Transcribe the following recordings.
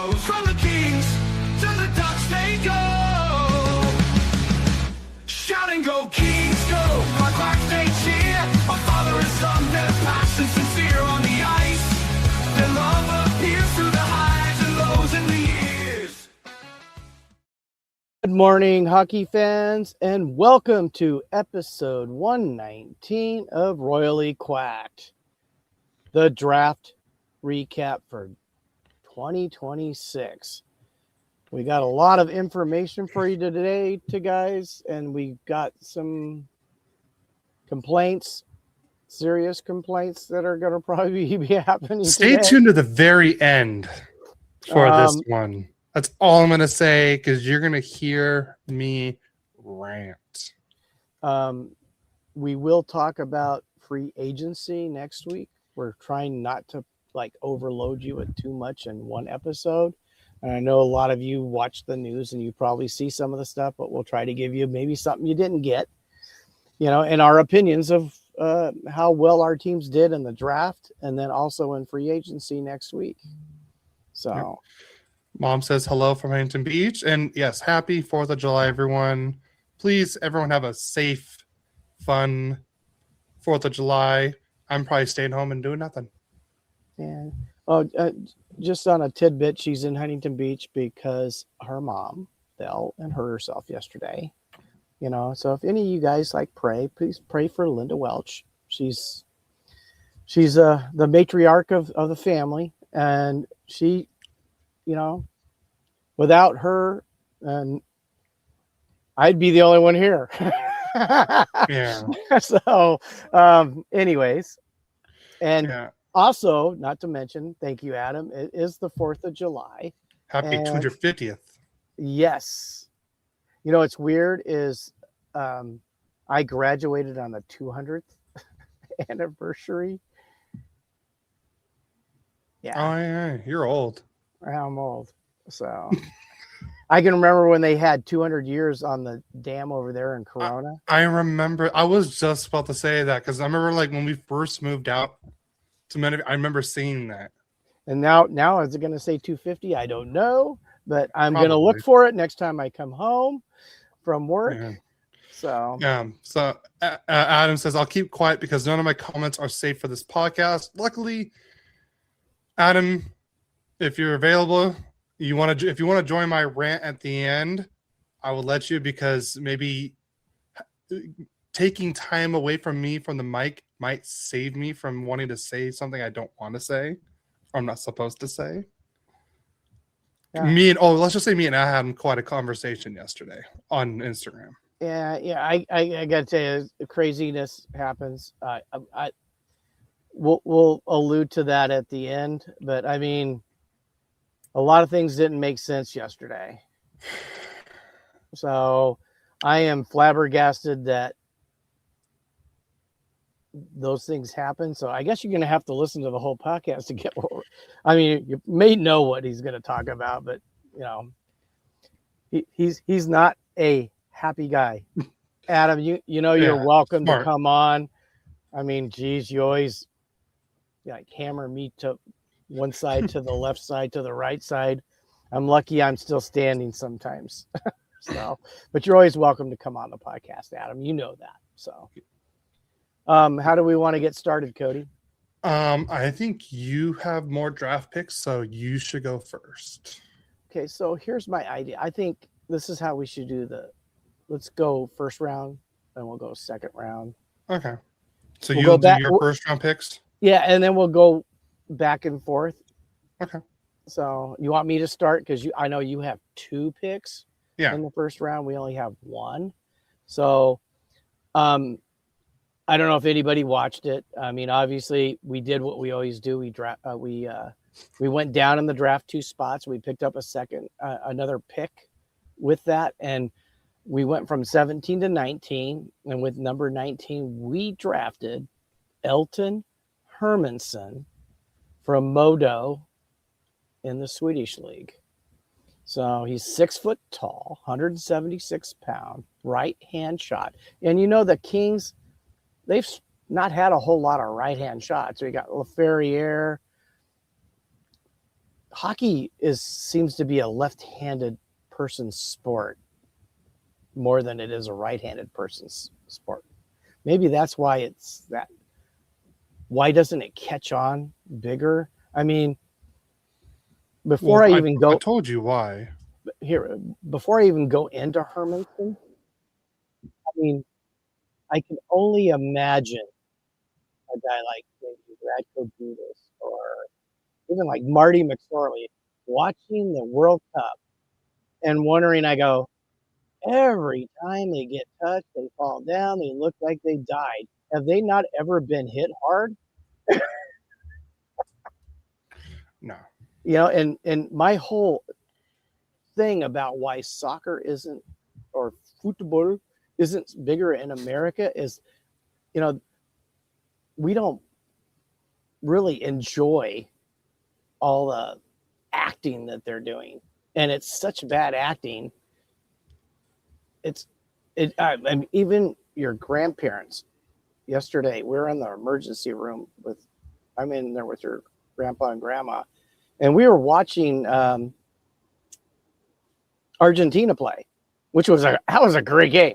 goes. From the Kings to the Ducks they go. Shout and go, Kings go. My backstage cheer. My father and son, their passion sincere on the ice. Their love appears through the highs and lows in the years. Good morning, hockey fans, and welcome to episode 119 of Royally Quacked, the draft recap for 2026. We got a lot of information for you today, guys, and we got some complaints, serious complaints that are going to probably be happening Stay today. tuned to the very end for this one. That's all I'm going to say, because you're going to hear me rant. We will talk about free agency next week. We're trying not to overload you with too much in one episode. And I know a lot of you watch the news and you probably see some of the stuff, but we'll try to give you maybe something you didn't get, and our opinions of how well our teams did in the draft and then also in free agency next week. So Yep. Mom says hello from Huntington Beach. And yes, happy 4th of July, everyone. Please, everyone have a safe, fun 4th of July. I'm probably staying home and doing nothing. Yeah. Just on a tidbit, she's in Huntington Beach because her mom fell and hurt herself yesterday. So if any of you guys pray, please pray for Linda Welch. She's the matriarch of the family, and she, without her, and I'd be the only one here. Yeah. So, anyways, and. Yeah. Also, not to mention, thank you, Adam, it is the 4th of July. Happy 250th. Yes. What's weird is I graduated on the 200th anniversary. Yeah. Oh, yeah. You're old. I'm old. So I can remember when they had 200 years on the dam over there in Corona. I remember. I was just about to say that because I remember when we first moved out. I remember seeing that. And now is it going to say 250? I don't know, but I'm going to look for it next time I come home from work. Yeah. So Adam says, I'll keep quiet because none of my comments are safe for this podcast. Luckily, Adam, if you're available, if you want to join my rant at the end, I will let you, because maybe taking time away from me from the mic might save me from wanting to say something I don't want to say, or I'm not supposed to say. Yeah. Let's just say me and I had quite a conversation yesterday on Instagram. Yeah. I got to tell you, craziness happens. We'll allude to that at the end, but I mean, a lot of things didn't make sense yesterday. So I am flabbergasted that those things happen. So I guess you're going to have to listen to the whole podcast to get you may know what he's going to talk about, but he's not a happy guy. Adam, you're welcome to come on. I mean, geez, you always hammer me to one side, to the left side, to the right side. I'm lucky I'm still standing sometimes. So, but you're always welcome to come on the podcast, Adam. You know that. So how do we want to get started, Cody? I think you have more draft picks, so you should go first. Okay, so here's my idea. I think this is how we should do let's go first round, then we'll go second round. Okay. So we'll you'll do your first round picks? Yeah, and then we'll go back and forth. Okay. So you want me to start? Because I know you have 2 picks in the first round. We only have 1. So I don't know if anybody watched it. I mean, obviously, we did what we always do. We went down in the draft 2 spots. We picked up another pick with that, and we went from 17 to 19. And with number 19, we drafted Elton Hermanson from Modo in the Swedish League. So he's 6 foot tall, 176 pound, right-hand shot. And the Kings, they've not had a whole lot of right-hand shots. We got LaFerriere, hockey seems to be a left-handed person's sport more than it is a right-handed person's sport. Maybe that's why it's that. Why doesn't it catch on bigger? I mean, before I told you why. Before I even go into Hermanson, I mean, I can only imagine a guy like maybe Radko Gudas or even like Marty McSorley watching the World Cup and wondering, I go, every time they get touched, they fall down, they look like they died. Have they not ever been hit hard? No. You know, and my whole thing about why soccer isn't, or football isn't bigger in America is, you know, we don't really enjoy all the acting that they're doing, and it's such bad acting. I mean, even your grandparents. Yesterday, we were in the emergency room I'm in there with your grandpa and grandma, and we were watching Argentina play, which was a great game.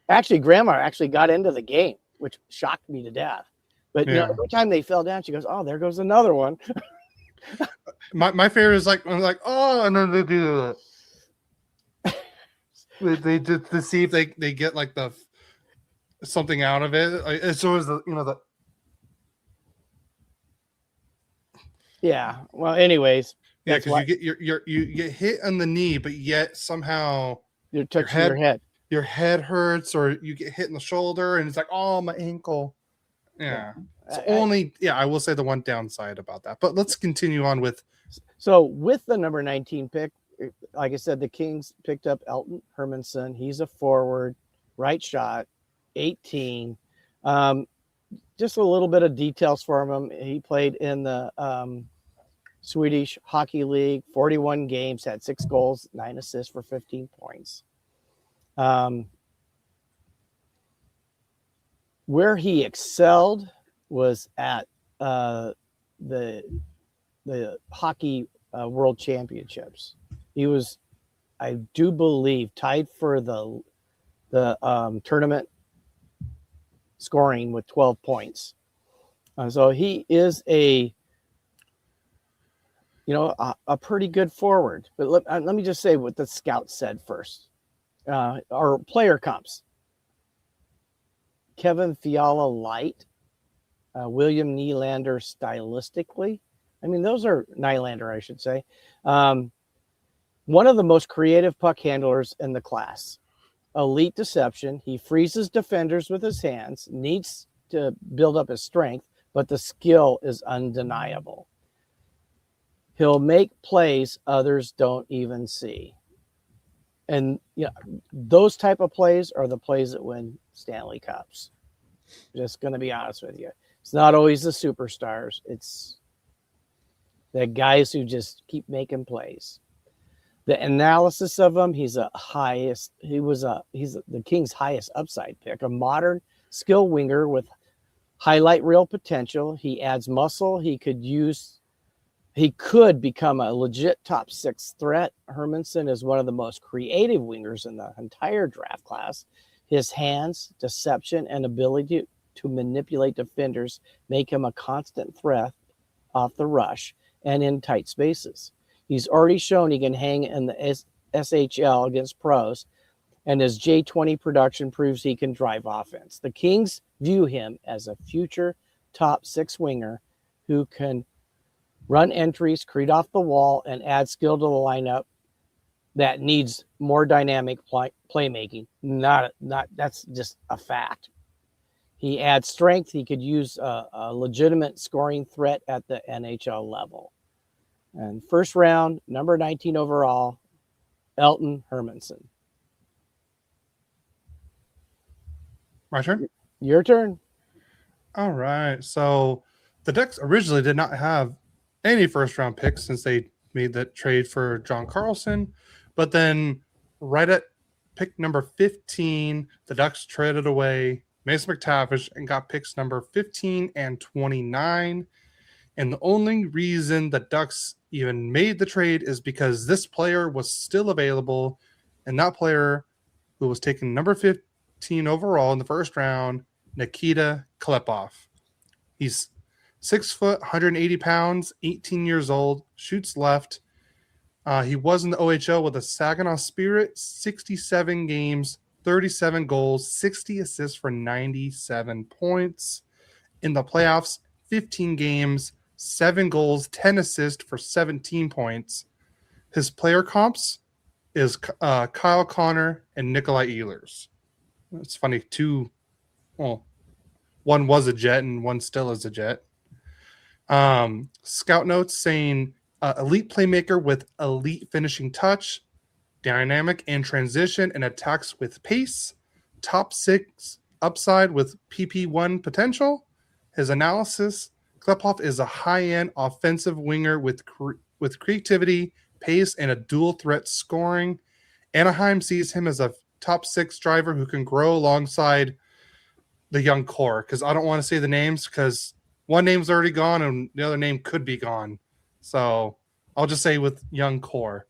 Actually, grandma actually got into the game, which shocked me to death. But you know, every time they fell down, she goes, "Oh, there goes another one." my favorite is like, I'm like, oh, and then they do that. They did to see if they get like the something out of it. Like, it's always the. Yeah. Well, anyways. Yeah, because you get hit on the knee, but yet somehow you're touching your head. Your head hurts, or you get hit in the shoulder, and it's like, oh, my ankle. Yeah. I will say the one downside about that. But let's continue on with. So with the number 19 pick, like I said, the Kings picked up Elton Hermanson. He's a forward, right shot, 18. Just a little bit of details for him. He played in the Swedish Hockey League, 41 games, had 6 goals, 9 assists for 15 points. Where he excelled was at the Hockey World Championships. He was, I do believe, tied for the tournament scoring with 12 points. So he is a pretty good forward. But let me just say what the scout said first. Our player comps. Kevin Fiala light, William Nylander stylistically. I mean, those are Nylander, I should say. One of the most creative puck handlers in the class. Elite deception. He freezes defenders with his hands, needs to build up his strength, but the skill is undeniable. He'll make plays others don't even see. And those type of plays are the plays that win Stanley Cups. Just going to be honest with you. It's not always the superstars. It's the guys who just keep making plays. The analysis of him, he's the Kings' highest upside pick, a modern skill winger with highlight reel potential. He adds muscle. He could become a legit top 6 threat. Hermanson is one of the most creative wingers in the entire draft class. His hands, deception, and ability to manipulate defenders make him a constant threat off the rush and in tight spaces. He's already shown he can hang in the SHL against pros, and his J20 production proves he can drive offense. The Kings view him as a future top 6 winger who can run entries, create off the wall, and add skill to the lineup that needs more dynamic playmaking. Not that's just a fact. He adds strength. He could use a legitimate scoring threat at the NHL level. And first round, number 19 overall, Elton Hermanson. My turn? Your turn. All right. So the Ducks originally did not have any first round picks since they made that trade for John Carlson. But then right at pick number 15, the Ducks traded away Mason McTavish and got picks number 15 and 29. And the only reason the Ducks even made the trade is because this player was still available, and that player who was taken number 15 overall in the first round, Nikita Klepov. He's 6 foot, 180 pounds, 18 years old, shoots left. He was in the OHL with the Saginaw Spirit, 67 games, 37 goals, 60 assists for 97 points. In the playoffs, 15 games, 7 goals, 10 assists for 17 points. His player comps is Kyle Connor and Nikolai Ehlers. It's funny, one was a Jet and one still is a Jet. Scout notes saying elite playmaker with elite finishing touch, dynamic and transition and attacks with pace, top 6 upside with PP1 potential. His analysis, Klepov is a high-end offensive winger with creativity, pace, and a dual threat scoring. Anaheim sees him as a top 6 driver who can grow alongside the young core, because I don't want to say the names because one name's already gone and the other name could be gone. So I'll just say with young core.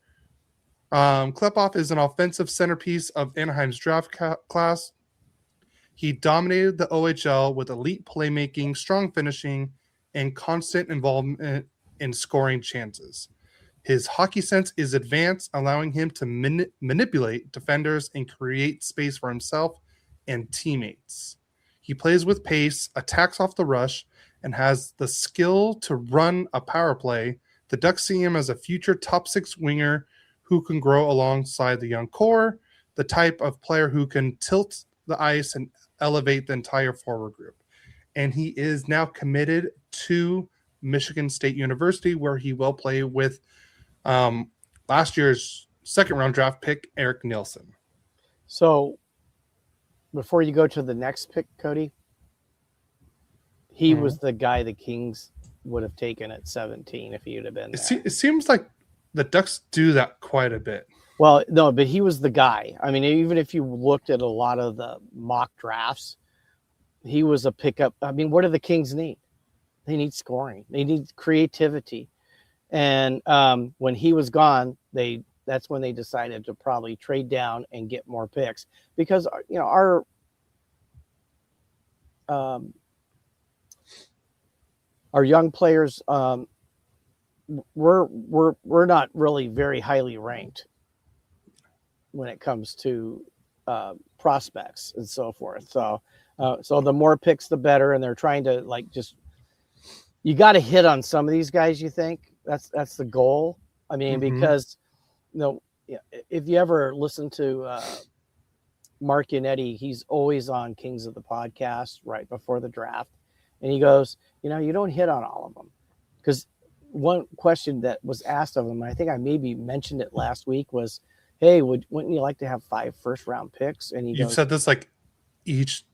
Klepov is an offensive centerpiece of Anaheim's draft class. He dominated the OHL with elite playmaking, strong finishing, and constant involvement in scoring chances. His hockey sense is advanced, allowing him to manipulate defenders and create space for himself and teammates. He plays with pace, attacks off the rush, and has the skill to run a power play. The Ducks see him as a future top 6 winger who can grow alongside the young core, the type of player who can tilt the ice and elevate the entire forward group. And he is now committed to Michigan State University, where he will play with last year's second-round draft pick, Eric Nielsen. So before you go to the next pick, Cody, he was the guy the Kings would have taken at 17 if he would have been there. It seems like the Ducks do that quite a bit. Well, no, but he was the guy. I mean, even if you looked at a lot of the mock drafts, he was a pickup. I mean, what do the Kings need? They need scoring. They need creativity. And when he was gone, that's when they decided to probably trade down and get more picks, because our young players we're not really very highly ranked when it comes to prospects and so forth. So the more picks, the better. And they're trying to you got to hit on some of these guys. You think that's the goal. I mean, because if you ever listen to Mark Yannetti, he's always on Kings of the Podcast right before the draft. And he goes, you don't hit on all of them, because one question that was asked of him, I think I maybe mentioned it last week, was, hey, wouldn't you like to have 5 first-round picks? And You've said this like each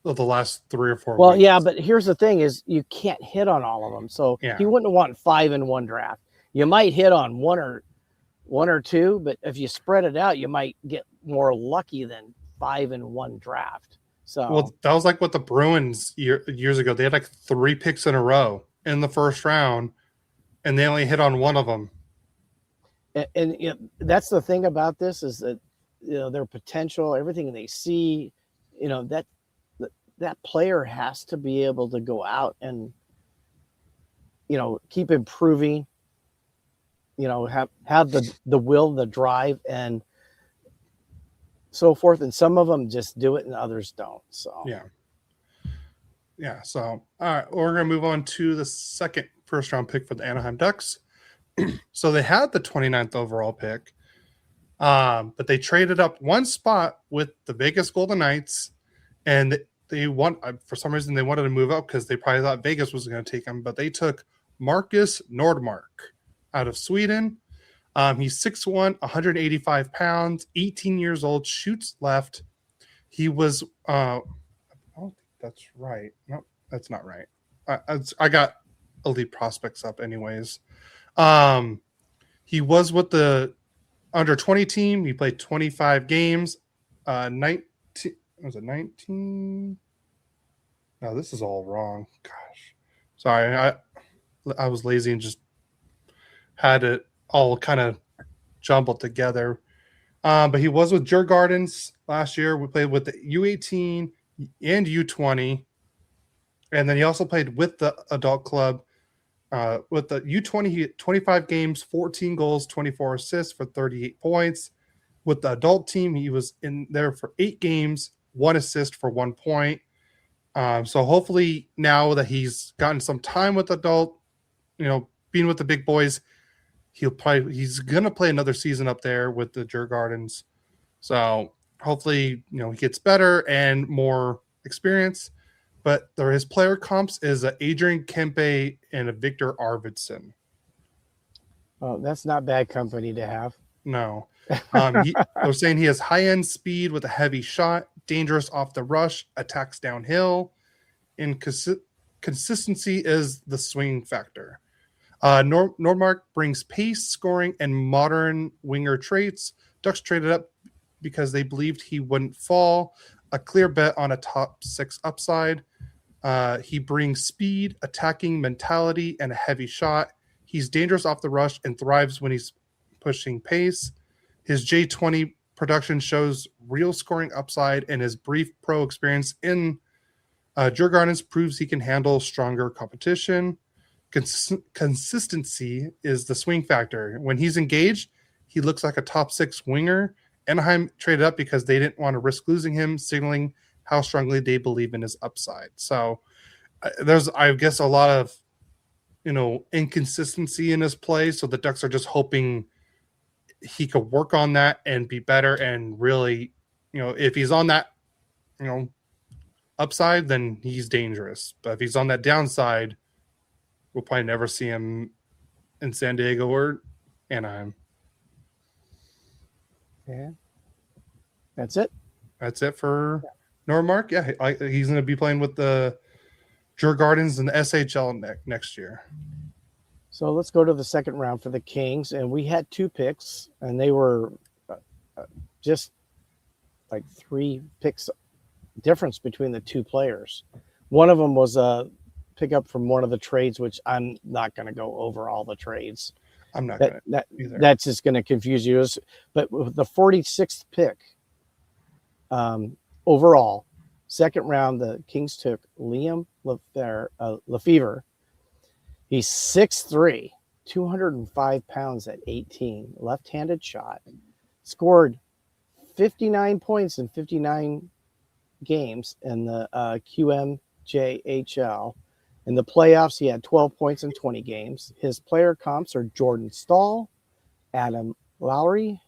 of the last 3 or 4 well, weeks. yeah, but here's the thing is you can't hit on all of them. So he wouldn't want 5 in one draft. You might hit on one or two, but if you spread it out, you might get more lucky than 5 in one draft. So, well, that was like what the Bruins years ago. They had like 3 picks in a row in the first round, and they only hit on one of them. And that's the thing about this, is that their potential, everything they see, that player has to be able to go out and keep improving. Have the will, the drive, and so forth. And some of them just do it and others don't. So yeah. So all right, we're gonna move on to the second first-round pick for the Anaheim Ducks. So they had the 29th overall pick, but they traded up one spot with the Vegas Golden Knights, and they for some reason they wanted to move up because they probably thought Vegas was going to take him, but they took Marcus Nordmark out of Sweden. He's 6'1", 185 pounds, 18 years old, shoots left. He was I don't think that's right. No, that's not right. I got elite prospects up anyways. He was with the under 20 team. He played 25 games. 19 was it 19? No, this is all wrong. Gosh. Sorry. I was lazy and just had it all kind of jumbled together. But he was with Jer Gardens last year. We played with the U18 and U20. And then he also played with the adult club. With the U20, he had 25 games, 14 goals, 24 assists for 38 points. With the adult team, he was in there for 8 games, 1 assist for 1 point. So hopefully now that he's gotten some time with adult, being with the big boys, he's gonna play another season up there with the Jer Gardens. So hopefully, he gets better and more experience. But his player comps is Adrian Kempe and a Victor Arvidsson. Oh, that's not bad company to have. No. They're saying he has high-end speed with a heavy shot, dangerous off the rush, attacks downhill, and consistency is the swing factor. Nordmark brings pace, scoring, and modern winger traits. Ducks traded up because they believed he wouldn't fall. A clear bet on a top 6 upside. He brings speed, attacking mentality, and a heavy shot. He's dangerous off the rush and thrives when he's pushing pace. His J20 production shows real scoring upside, and his brief pro experience in Jer Gardens proves he can handle stronger competition. Consistency is the swing factor. When he's engaged, he looks like a top 6 winger. Anaheim traded up because they didn't want to risk losing him, signaling how strongly they believe in his upside. So there's, I guess, a lot of, inconsistency in his play. So the Ducks are just hoping he could work on that and be better. And really, if he's on that, upside, then he's dangerous. But if he's on that downside, we'll probably never see him in San Diego or Anaheim. Yeah. That's it. That's it for Nordmark. Yeah, he's going to be playing with the Jer Gardens in the SHL next year. So let's go to the second round for the Kings. And we had 2 picks, and they were just like 3 picks difference between the 2 players. One of them was a pickup from one of the trades, which I'm not going to go over all the trades. I'm not going to either. That's just going to confuse you. But with the 46th pick, overall, second round, the Kings took Liam Lefevre. He's 6'3", 205 pounds at 18, left-handed shot, scored 59 points in 59 games in the QMJHL. In the playoffs, he had 12 points in 20 games. His player comps are Jordan Stahl, Adam Lowry.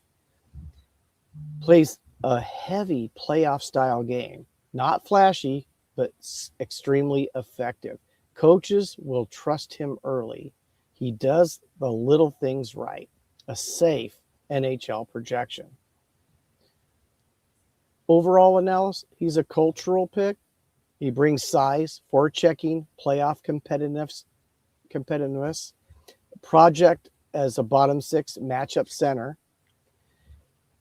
Plays a heavy playoff-style game. Not flashy, but extremely effective. Coaches will trust him early. He does the little things right. A safe NHL projection. Overall analysis, he's a cultural pick. He brings size, forechecking, playoff competitiveness, project as a bottom 6 matchup center.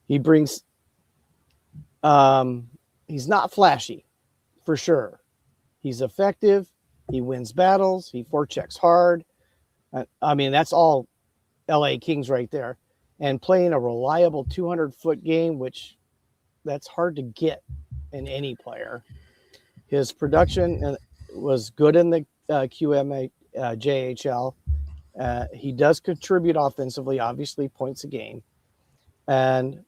He brings, he's not flashy, for sure. He's effective. He wins battles. He forechecks hard. That's all LA Kings right there. And playing a reliable 200-foot game, which that's hard to get in any player. His production was good in the JHL. He does contribute offensively, obviously points a game. And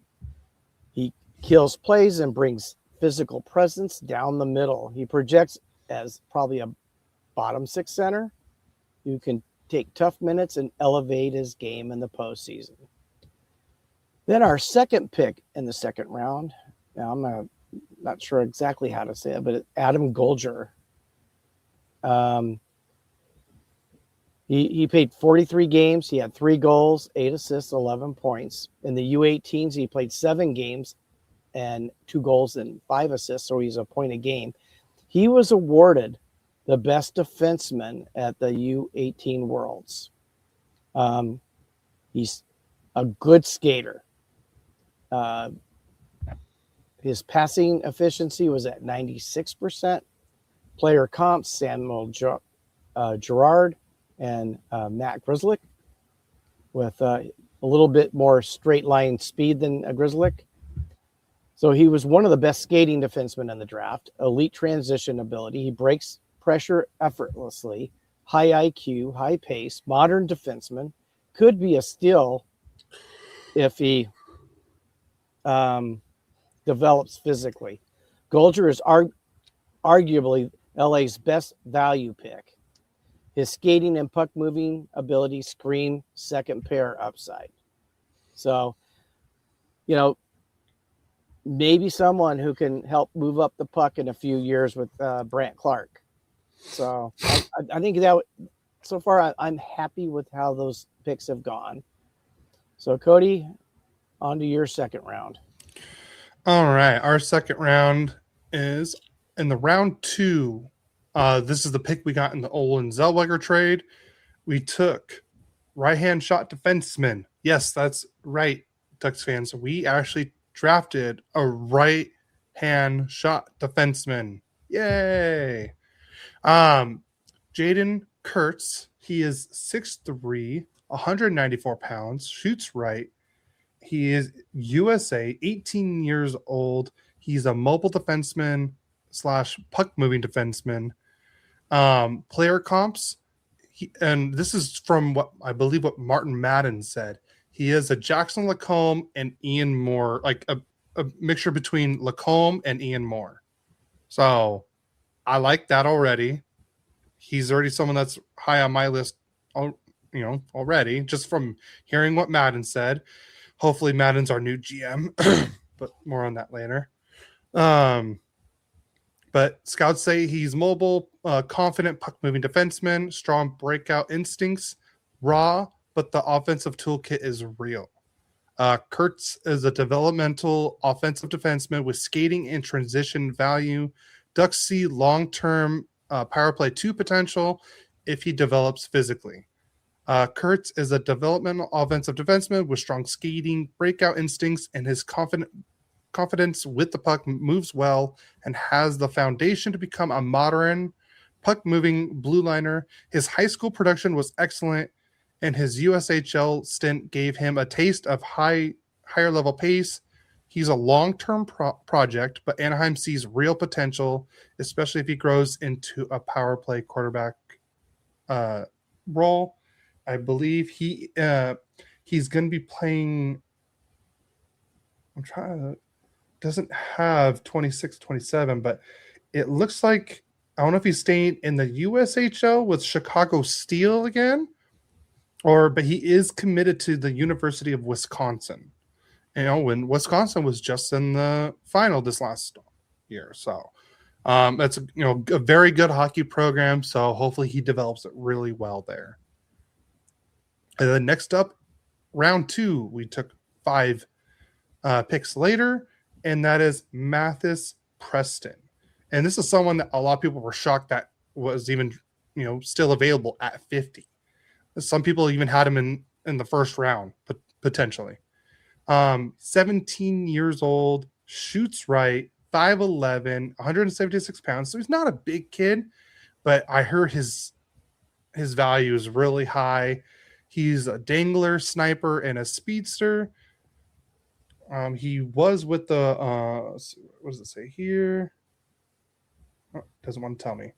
he kills plays and brings physical presence down the middle. He projects as probably a bottom 6 center who can take tough minutes and elevate his game in the postseason. Then our second pick in the second round. Now I'm not sure exactly how to say it, but Adam Golger. He played 43 games. He had 3 goals, 8 assists, 11 points. In the U18s, he played 7 games and 2 goals and 5 assists, so he's a point a game. He was awarded the best defenseman at the U18 Worlds. He's a good skater. His passing efficiency was at 96%. Player comps, Samuel Girard, and Matt Grzelcyk with a little bit more straight line speed than Grzelcyk. So he was one of the best skating defensemen in the draft. Elite transition ability. He breaks pressure effortlessly. High IQ, high pace, modern defenseman. Could be a steal if he develops physically. Golger is arguably LA's best value pick. His skating and puck moving ability scream second pair upside. So, maybe someone who can help move up the puck in a few years with Brant Clark. So I think that so far I'm happy with how those picks have gone. So Cody, on to your second round. All right. Our second round is in the round 2. This is the pick we got in the Olin Zellweger trade. We took right-hand shot defenseman. Yes, that's right, Ducks fans. We actually drafted a right-hand shot defenseman. Yay! Jaden Kurtz. He is 6'3", 194 pounds, shoots right. He is USA, 18 years old. He's a mobile defenseman / puck moving defenseman. Player comps, and this is from what I believe what Martin Madden said. He is a Jackson Lacombe and Ian Moore, like a mixture between Lacombe and Ian Moore. So I like that already. He's already someone that's high on my list, already, just from hearing what Madden said. Hopefully Madden's our new GM, but more on that later. But scouts say he's mobile, confident puck-moving defenseman, strong breakout instincts, raw, but the offensive toolkit is real. Kurtz is a developmental offensive defenseman with skating and transition value. Ducks see long-term power play 2 potential if he develops physically. Kurtz is a developmental offensive defenseman with strong skating, breakout instincts, and his confidence with the puck moves well and has the foundation to become a modern puck-moving blue liner. His high school production was excellent, and his USHL stint gave him a taste of higher level pace. He's a long-term project, but Anaheim sees real potential, especially if he grows into a power play quarterback role. I believe he's going to be playing. Doesn't have 26, 27, but it looks like, I don't know if he's staying in the USHL with Chicago Steel again, but he is committed to the University of Wisconsin. When Wisconsin was just in the final this last year. So that's a very good hockey program. So hopefully he develops it really well there. And then next up, round 2, we took 5 picks later, and that is Mathis Preston. And this is someone that a lot of people were shocked that was even still available at 50. Some people even had him in the first round, but potentially. 17 years old, shoots right, 5'11", 176 pounds. So he's not a big kid, but I heard his value is really high. He's a dangler, sniper, and a speedster. He was with the what does it say here? Oh, doesn't want to tell me.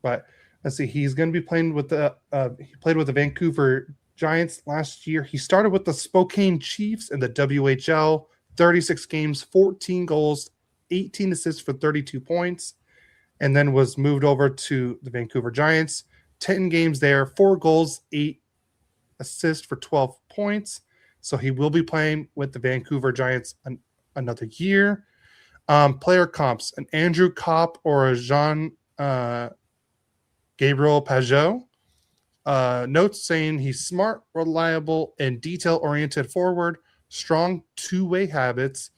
But let's see. He's going to be playing with he played with the Vancouver Giants last year. He started with the Spokane Chiefs in the WHL. 36 games, 14 goals, 18 assists for 32 points, and then was moved over to the Vancouver Giants. 10 games there, 4 goals, 8 assists for 12 points. So he will be playing with the Vancouver Giants another year. Player comps, an Andrew Kopp or a Jean Gabriel Pajot. Notes saying he's smart, reliable, and detail-oriented forward, strong two-way habits,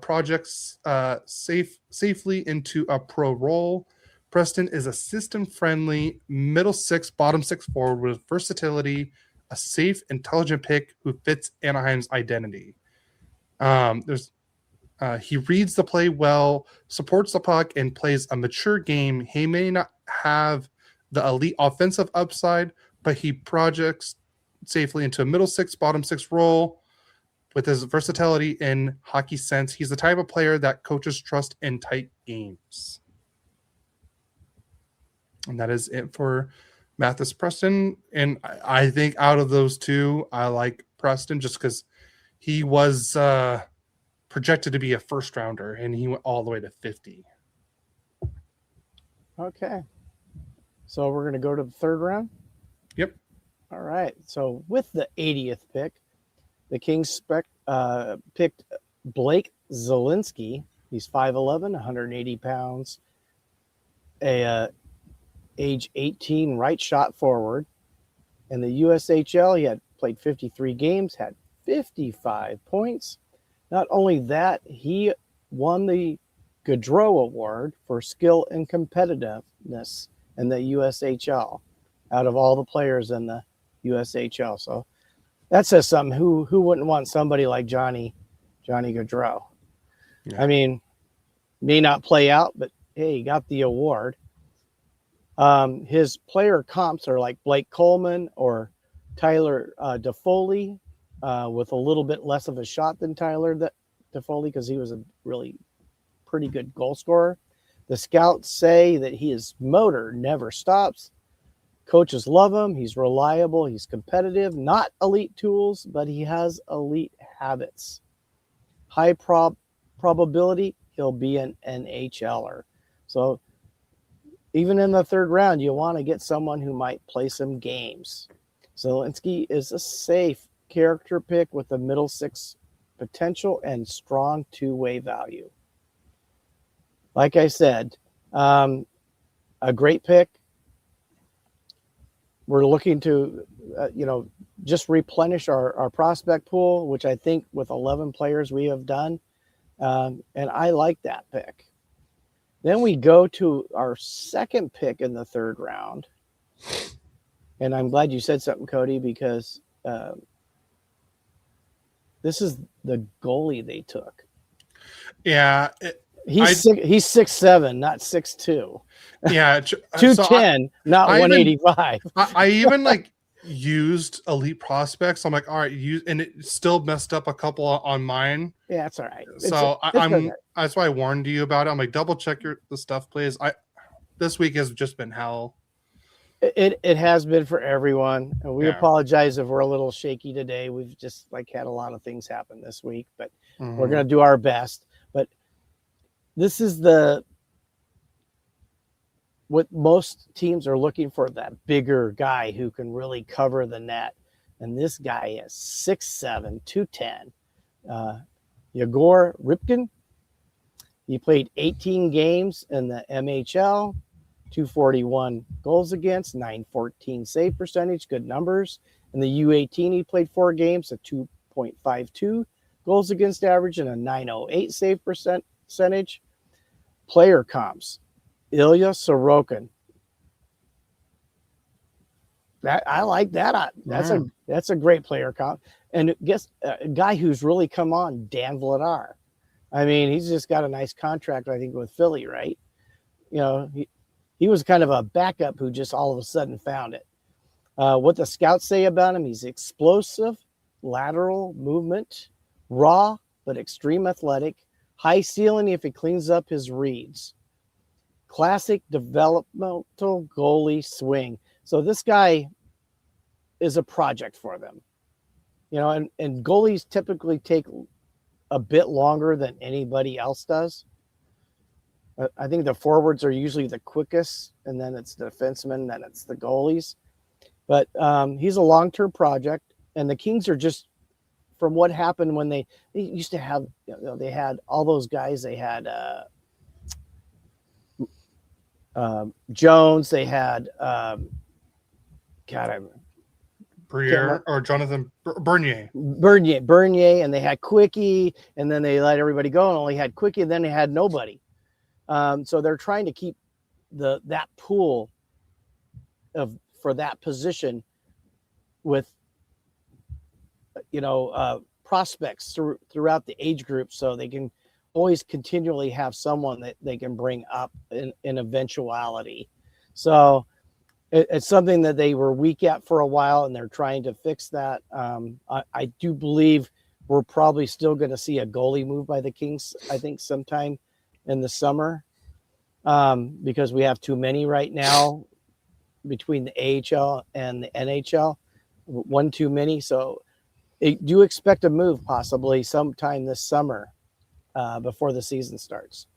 projects safely into a pro role. Preston is a system-friendly middle 6, bottom 6 forward with versatility, a safe, intelligent pick who fits Anaheim's identity. He reads the play well, supports the puck, and plays a mature game. He may not have the elite offensive upside, but he projects safely into a middle six, bottom six role with his versatility in hockey sense. He's the type of player that coaches trust in tight games. And that is it for Mathis Preston. And I think out of those two, I like Preston just because he was projected to be a first rounder and he went all the way to 50. Okay. So we're going to go to the third round? Yep. All right. So with the 80th pick, the Kings picked Blake Zelensky. He's 5'11", 180 pounds, age 18, right shot forward. In the USHL, he had played 53 games, had 55 points. Not only that, he won the Gaudreau Award for skill and competitiveness in the USHL out of all the players in the USHL. So that says something. Who wouldn't want somebody like Johnny Gaudreau? Yeah. I mean, may not play out, but hey, he got the award. His player comps are like Blake Coleman or Tyler Toffoli, with a little bit less of a shot than Tyler Toffoli because he was a really pretty good goal scorer. The scouts say that his motor never stops. Coaches love him. He's reliable. He's competitive. Not elite tools, but he has elite habits. High probability he'll be an NHLer. So even in the third round, you want to get someone who might play some games. Zelensky is a safe character pick with a middle six potential and strong two-way value. Like I said, a great pick. We're looking to, just replenish our prospect pool, which I think with 11 players we have done. And I like that pick. Then we go to our second pick in the third round. And I'm glad you said something, Cody, because this is the goalie they took. Yeah. He's 6'7", not 6'2". Yeah. 210, not 185. I even used elite prospects. I'm like, all right, and it still messed up a couple on mine. Yeah, that's all right. So that's why I warned you about it. I'm like, double check the stuff, please. This week has just been hell. It has been for everyone, and we apologize if we're a little shaky today. We've just had a lot of things happen this week, but we're going to do our best. But this is what most teams are looking for, that bigger guy who can really cover the net. And this guy is 6'7", 210. Yegor Rybkin. He played 18 games in the MHL, 241 goals against, 914 save percentage, good numbers. In the U18, he played 4 games, a 2.52 goals against average and a 908 save percentage. Player comps. Ilya Sorokin. I like that. That's a great player comp. And guess a guy who's really come on, Dan Vladar. I mean, he's just got a nice contract, I think, with Philly, right? He was kind of a backup who just all of a sudden found it. What the scouts say about him, he's explosive, lateral movement, raw but extreme athletic, high ceiling if he cleans up his reads. Classic developmental goalie swing. So this guy is a project for them. And goalies typically take a bit longer than anybody else does. I think the forwards are usually the quickest, and then it's the defensemen, then it's the goalies. But he's a long-term project, and the Kings are just, from what happened when they used to have, they had all those guys. They had Jones. They had Briere or Jonathan Bernier, and they had Quickie, and then they let everybody go and only had Quickie, and then they had nobody. So they're trying to keep that pool for that position with prospects throughout the age group, so they can always continually have someone that they can bring up in eventuality. So it's something that they were weak at for a while, and they're trying to fix that. I do believe we're probably still going to see a goalie move by the Kings, I think, sometime in the summer, because we have too many right now between the AHL and the NHL, one too many. So do expect a move possibly sometime this summer before the season starts.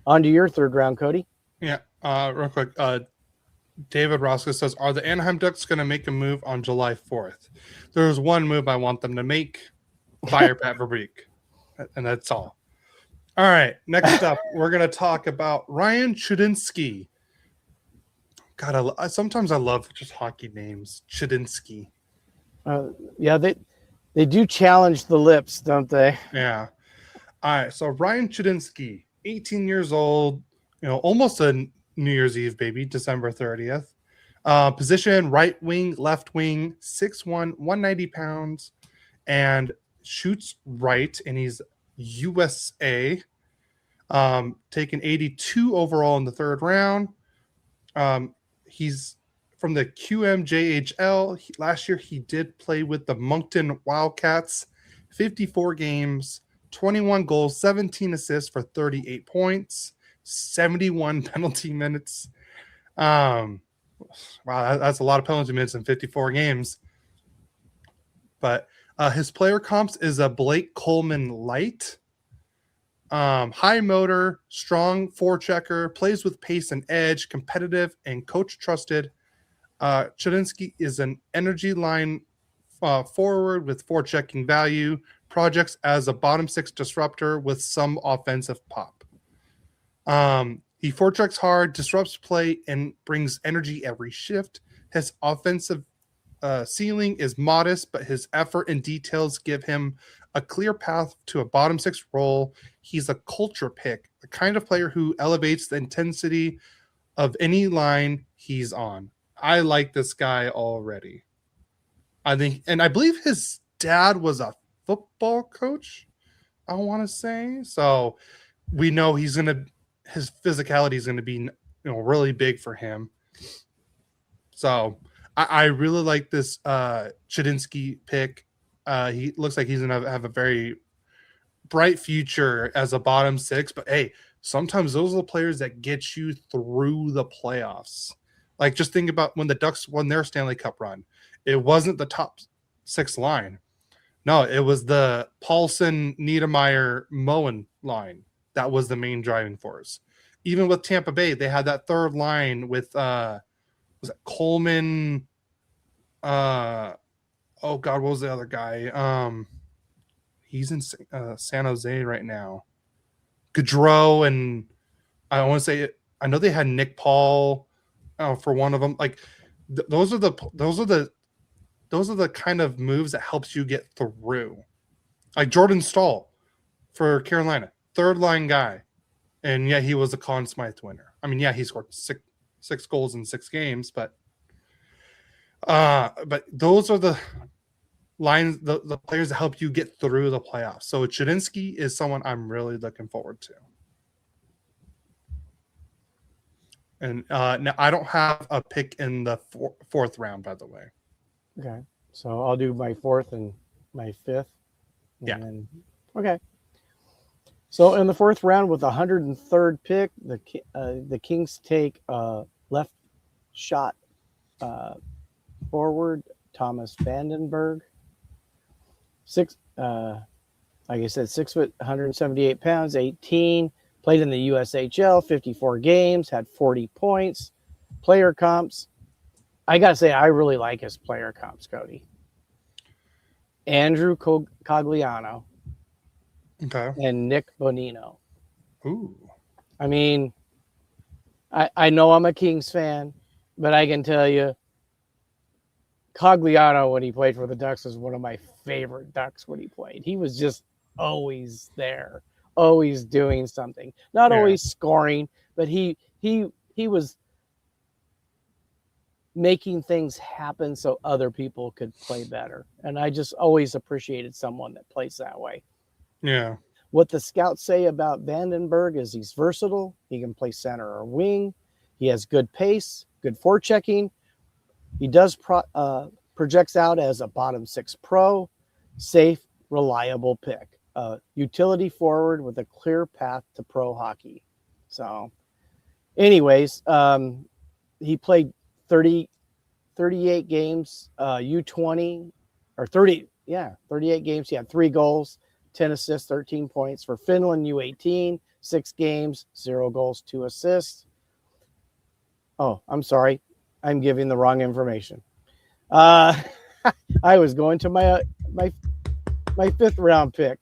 On to your third round, Cody. Yeah, real quick. David Roscoe says, are the Anaheim Ducks going to make a move on July 4th? There's one move I want them to make. Fire Pat Verbeek. And that's all. All right. Next up, we're going to talk about Ryan Chudinsky. God, sometimes I love just hockey names. Chudinsky. Yeah, they do challenge the lips, don't they? Yeah. All right. So Ryan Chudinsky, 18 years old, almost a New Year's Eve baby, December 30th. Position, right wing, left wing, 6'1", 190 pounds, and shoots right, and he's USA. Taken 82 overall in the third round. He's from the QMJHL. Last year, he did play with the Moncton Wildcats, 54 games, 21 goals, 17 assists for 38 points. 71 penalty minutes. Wow, that's a lot of penalty minutes in 54 games. But his player comps is a Blake Coleman light. High motor, strong forechecker, plays with pace and edge, competitive and coach trusted. Chudinsky is an energy line forward with forechecking value, projects as a bottom six disruptor with some offensive pop. He forechecks hard, disrupts play, and brings energy every shift. His offensive ceiling is modest, but his effort and details give him a clear path to a bottom six role. He's a culture pick, the kind of player who elevates the intensity of any line he's on. I like this guy already. I believe his dad was a football coach, I want to say. So we know his physicality is going to be really big for him. So I really like this Chudinsky pick. He looks like he's going to have a very bright future as a bottom six. But hey, sometimes those are the players that get you through the playoffs. Like, just think about when the Ducks won their Stanley Cup run. It wasn't the top six line. No, it was the Paulson, Niedermeyer, Moen line. That was the main driving force. Even with Tampa Bay, they had that third line with was it Coleman? Oh God, what was the other guy? He's in San Jose right now. Gaudreau, and I want to say I know they had Nick Paul for one of them. Like those are the kind of moves that helps you get through. Like Jordan Stahl for Carolina. Third line guy, and yeah, he was a Conn Smythe winner. I mean, yeah, he scored six goals in 6 games, but those are the lines, the players that help you get through the playoffs. So Chudinsky is someone I'm really looking forward to. And now I don't have a pick in the fourth round, by the way. Okay, so I'll do my fourth and my fifth. Yeah. Okay. So in the fourth round with the 103rd pick, the Kings take left shot forward Thomas Vandenberg. Like I said, 6 foot, 178 pounds, 18. Played in the USHL, 54 games, had 40 points. Player comps. I got to say, I really like his player comps, Cody. Andrew Cogliano. Okay. And Nick Bonino. Ooh. I mean, I know I'm a Kings fan, but I can tell you, Cogliano, when he played for the Ducks, was one of my favorite Ducks when he played. He was just always there, always doing something. Not always scoring, but he was making things happen so other people could play better. And I just always appreciated someone that plays that way. Yeah. What the scouts say about Vandenberg is he's versatile. He can play center or wing. He has good pace. good forechecking. He does projects out as a bottom 6 pro, safe, reliable pick. Utility forward with a clear path to pro hockey. So, anyways, he played 38 games, U20, or 38 games. He had 3 goals, 10 assists, 13 points. For Finland, U18, 6 games, 0 goals, 2 assists. Oh, I'm sorry. I'm giving the wrong information. I was going to my 5th round pick.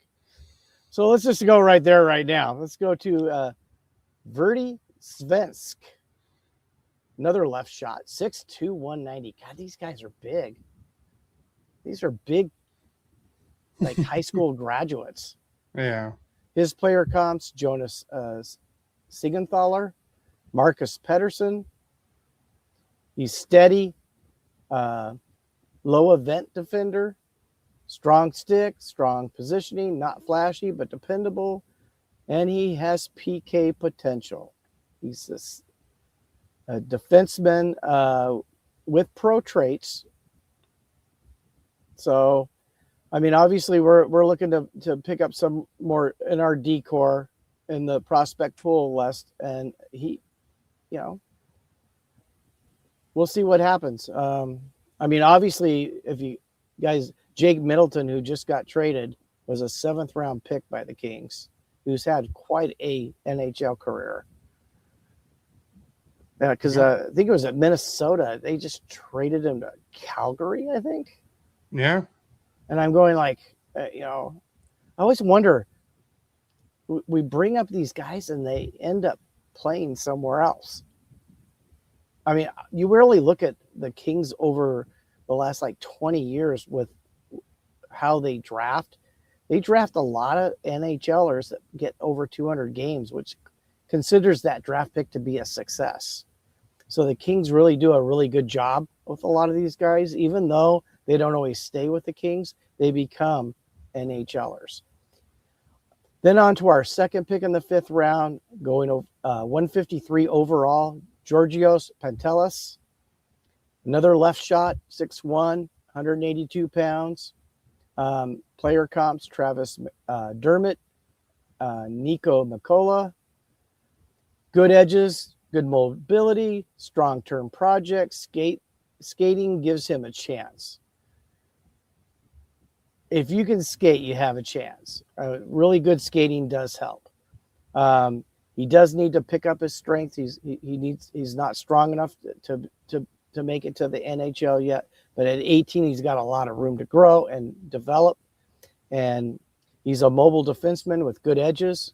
So let's just go right there right now. Let's go to Verdi Svensk. Another left shot. 6'2", 190. God, these guys are big. These are big, like high school graduates. Yeah. His player comps, Jonas Siegenthaler, Marcus Pedersen. He's steady, low event defender, strong stick, strong positioning, not flashy, but dependable. And he has PK potential. He's a defenseman with pro traits. So, I mean, obviously we're looking to pick up some more in our decor in the prospect pool list. And he, we'll see what happens. I mean, obviously, if you guys, Jake Middleton, who just got traded, was a 7th round pick by the Kings, who's had quite a NHL career. Because I think it was at Minnesota. They just traded him to Calgary, I think. Yeah. And I'm going like, I always wonder, we bring up these guys and they end up playing somewhere else. I mean, you rarely look at the Kings over the last 20 years with how they draft. They draft a lot of NHLers that get over 200 games, which considers that draft pick to be a success. So the Kings really do a really good job with a lot of these guys. Even though they don't always stay with the Kings, they become NHLers. Then on to our second pick in the 5th round, going 153 overall, Georgios Pantelis. Another left shot, 6'1", 182 pounds. Player comps, Travis Dermott, Nico Mikola. Good edges, good mobility, strong term project. Skating gives him a chance. If you can skate, you have a chance. Really good skating does help. He does need to pick up his strength. He's not strong enough to make it to the NHL yet. But at 18, he's got a lot of room to grow and develop. And he's a mobile defenseman with good edges.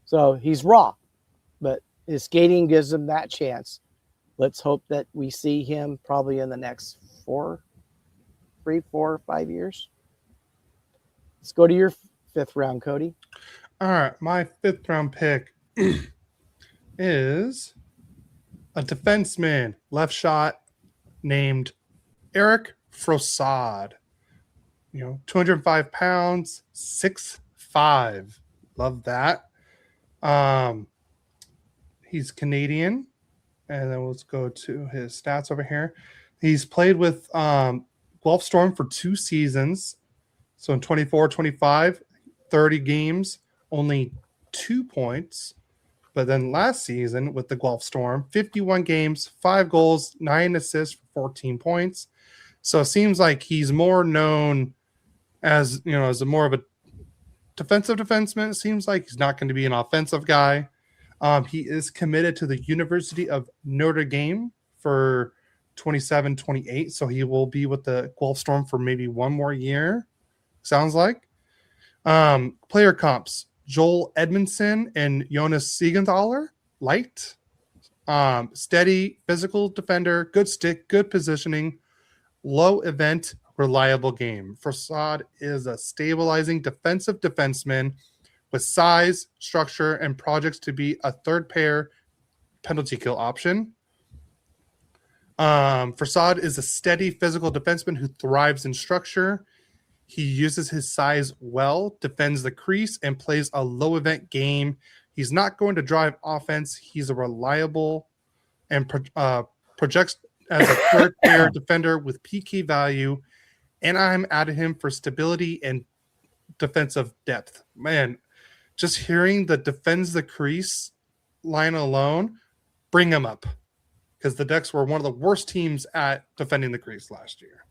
So he's raw, but his skating gives him that chance. Let's hope that we see him probably in the next 4 or 5 years. Let's go to your 5th round, Cody. All right. My 5th round pick is a defenseman, left shot, named Eric Frossard. 205 pounds, 6'5". Love that. He's Canadian. And then let's go to his stats over here. He's played with Guelph Storm for 2 seasons. So in 24-25, 30 games, only 2 points. But then last season with the Guelph Storm, 51 games, 5 goals, 9 assists, 14 points. So it seems like he's more known as a more of a defensive defenseman. It seems like he's not going to be an offensive guy. He is committed to the University of Notre Dame for 27-28. So he will be with the Guelph Storm for maybe 1 more year. Sounds like. Player comps, Joel Edmondson and Jonas Siegenthaler, light. Steady, physical defender, good stick, good positioning, low event, reliable game. Frossard is a stabilizing defensive defenseman with size, structure, and projects to be a 3rd pair penalty kill option. Frossard is a steady physical defenseman who thrives in structure. He uses his size well, defends the crease, and plays a low event game. He's not going to drive offense. He's a reliable and projects as a third pair defender with PK value. Anaheim added him for stability and defensive depth. Man, just hearing the defends the crease line alone, bring him up. Because the Ducks were one of the worst teams at defending the crease last year.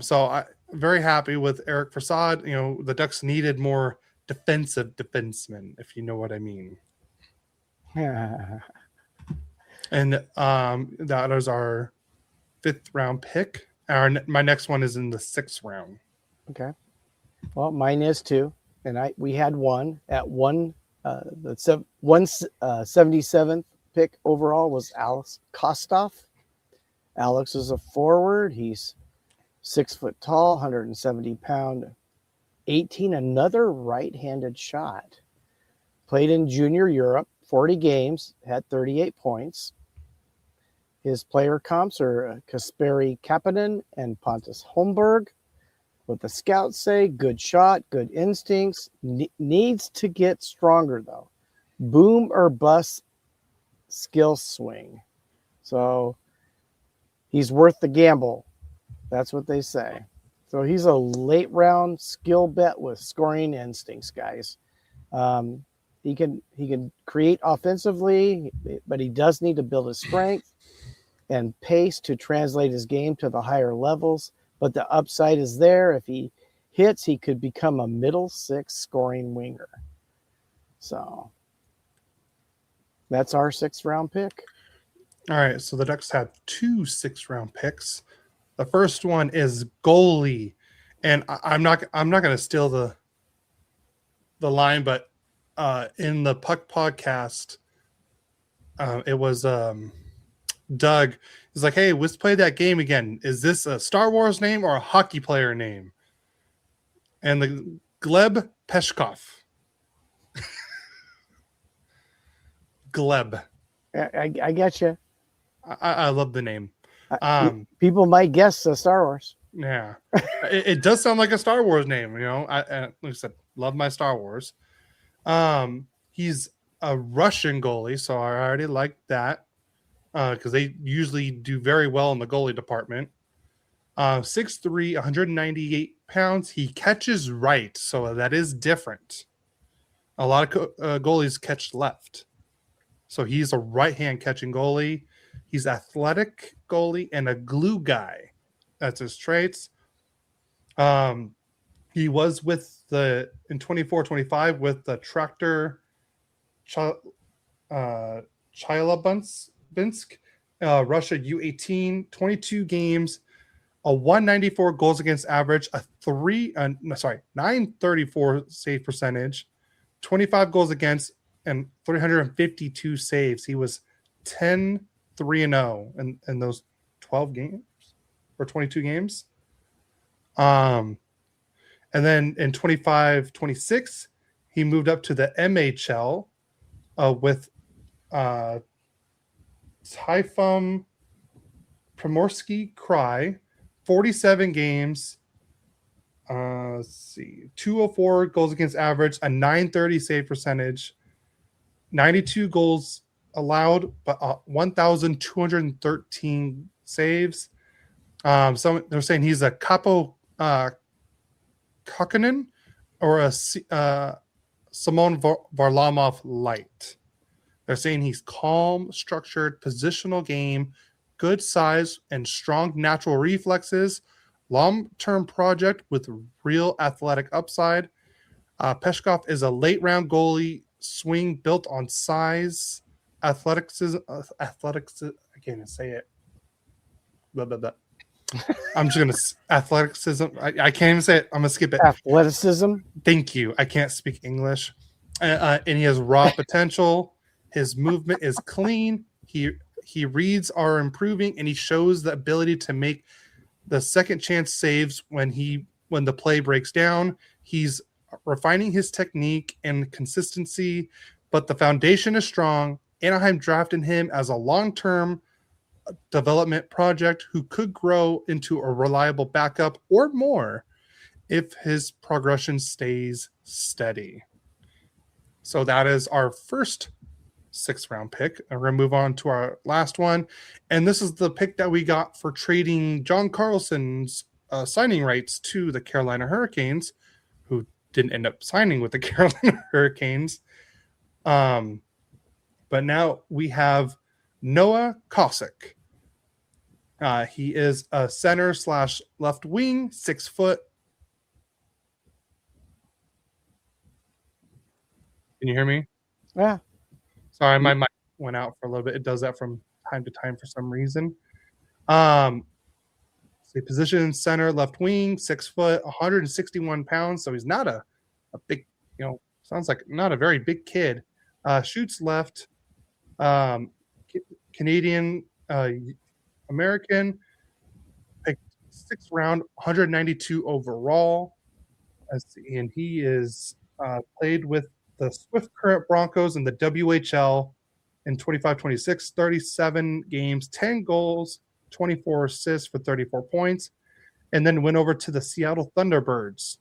So I'm very happy with Eric Facade. You know, the Ducks needed more defensive defensemen, if you know what I mean. And that is our 5th round pick. My next one is in the 6th round. Okay. Well, mine is too, and we had one at the 177th pick overall was Alex Kostoff. Alex is a forward. He's 6 foot tall, 170 pound, 18. Another right-handed shot. Played in Junior Europe, 40 games, had 38 points. His player comps are Kasperi Kapanen and Pontus Holmberg. What the scouts say, good shot, good instincts, needs to get stronger though. Boom or bust skill swing. So he's worth the gamble. That's what they say. So he's a late round skill bet with scoring instincts, guys. He can create offensively, but he does need to build his strength and pace to translate his game to the higher levels. But the upside is there. If he hits, he could become a middle 6 scoring winger. So that's our 6th round pick. All right, so the Ducks have 2 6th round picks. The first one is goalie, and I'm not going to steal the line, but in the Puck podcast, it was Doug. He's like, "Hey, let's play that game again. Is this a Star Wars name or a hockey player name?" And the Gleb Peshkov. Gleb. I get you. I love the name. People might guess Star Wars. Yeah, it does sound like a Star Wars name. You know, like I said, love my Star Wars. He's a Russian goalie, so I already like that because they usually do very well in the goalie department. 6'3", 198 pounds. He catches right, so that is different. A lot of goalies catch left. So he's a right-hand catching goalie. He's athletic goalie and a glue guy. That's his traits. He was in 24-25 with the Tractor Chelyabinsk, Russia U18, 22 games, a 194 goals against average, 934 save percentage, 25 goals against, and 352 saves. He was 10-3-0 in those 12 games or 22 games. And then in 25-26, he moved up to the MHL with Typhon Primorsky Cry, 47 games. Let's see, 204 goals against average, a 930 save percentage, 92 goals allowed, but 1,213 saves. So they're saying he's a Capo Kokkonen or a Simon Varlamov light. They're saying he's calm, structured, positional game, good size, and strong natural reflexes. Long-term project with real athletic upside. Peshkov is a late-round goalie swing built on size, athleticism. I can't say it. Blah, blah, blah. I'm just gonna athleticism. I can't even say it. I'm gonna skip it. Athleticism. Thank you. I can't speak English. And he has raw potential. His movement is clean. He reads are improving, and he shows the ability to make the second chance saves when the play breaks down. He's refining his technique and consistency, but the foundation is strong. Anaheim drafted him as a long-term development project who could grow into a reliable backup or more if his progression stays steady. So that is our first 6th round pick. And we're going to move on to our last one. And this is the pick that we got for trading John Carlson's signing rights to the Carolina Hurricanes, who didn't end up signing with the Carolina Hurricanes. But now we have Noah Kosick. He is a center / left wing, 6 foot. Can you hear me? Yeah. Sorry, my mic went out for a little bit. It does that from time to time for some reason. So position center, left wing, 6 foot, 161 pounds. So he's not a big, sounds like not a very big kid. Shoots left, Canadian, American, picked 6th round, 192 overall. Let's see, and he is played with the Swift Current Broncos in the WHL in 25-26, 37 games, 10 goals, 24 assists for 34 points, and then went over to the Seattle Thunderbirds.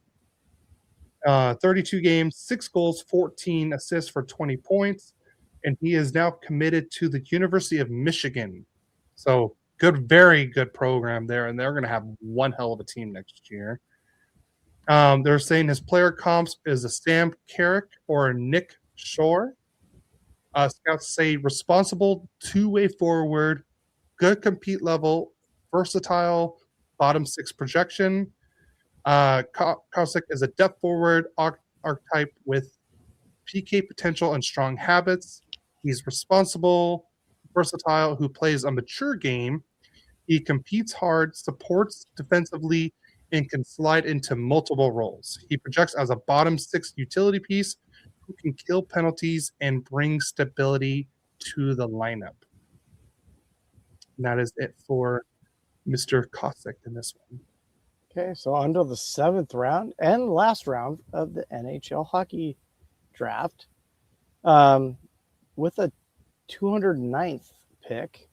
32 games, 6 goals, 14 assists for 20 points, and he is now committed to the University of Michigan. So good, very good program there, and they're going to have one hell of a team next year. They're saying his player comps is a Sam Carrick or a Nick Shore. Scouts say responsible, two-way forward, good compete level, versatile, bottom 6 projection. Kosick is a depth forward archetype with PK potential and strong habits. He's responsible, versatile, who plays a mature game. He competes hard, supports defensively, and can slide into multiple roles. He projects as a bottom 6 utility piece who can kill penalties and bring stability to the lineup. And that is it for Mr. Kosick in this one. Okay, so on to the 7th round and last round of the NHL hockey draft. With a 209th pick,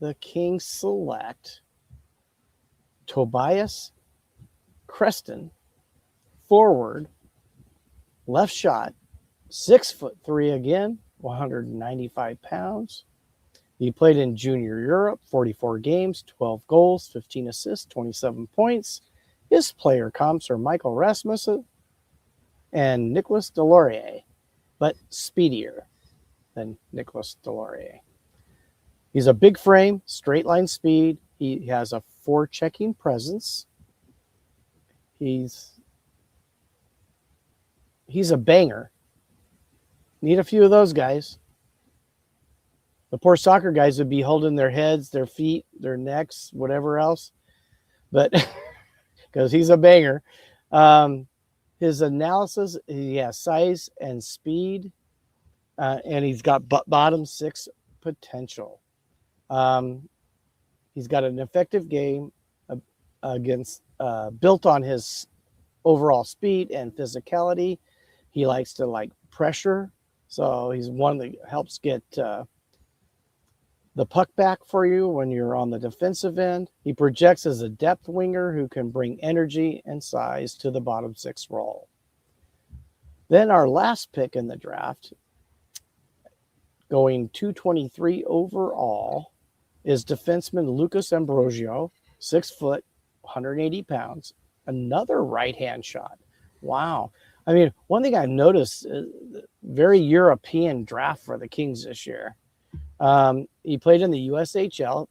the Kings select Tobias Creston, forward, left shot, 6'3" again, 195 pounds. He played in Junior Europe, 44 games, 12 goals, 15 assists, 27 points. His player comps are Michael Rasmussen and Nicolas Deslauriers, but speedier than Nicolas Deslauriers. He's a big frame, straight line speed. He has a forechecking presence. He's a banger. Need a few of those guys. The poor soccer guys would be holding their heads, their feet, their necks, whatever else. But because he's a banger. His analysis, he has size and speed, and he's got bottom 6 potential. He's got an effective game against built on his overall speed and physicality. He likes to pressure, so he's one that helps get the puck back for you when you're on the defensive end. He projects as a depth winger who can bring energy and size to the bottom 6 role. Then our last pick in the draft, going 223 overall, is defenseman Lucas Ambrosio, 6 foot, 180 pounds, another right-hand shot. Wow. I mean, one thing I've noticed, very European draft for the Kings this year. He played in the USHL,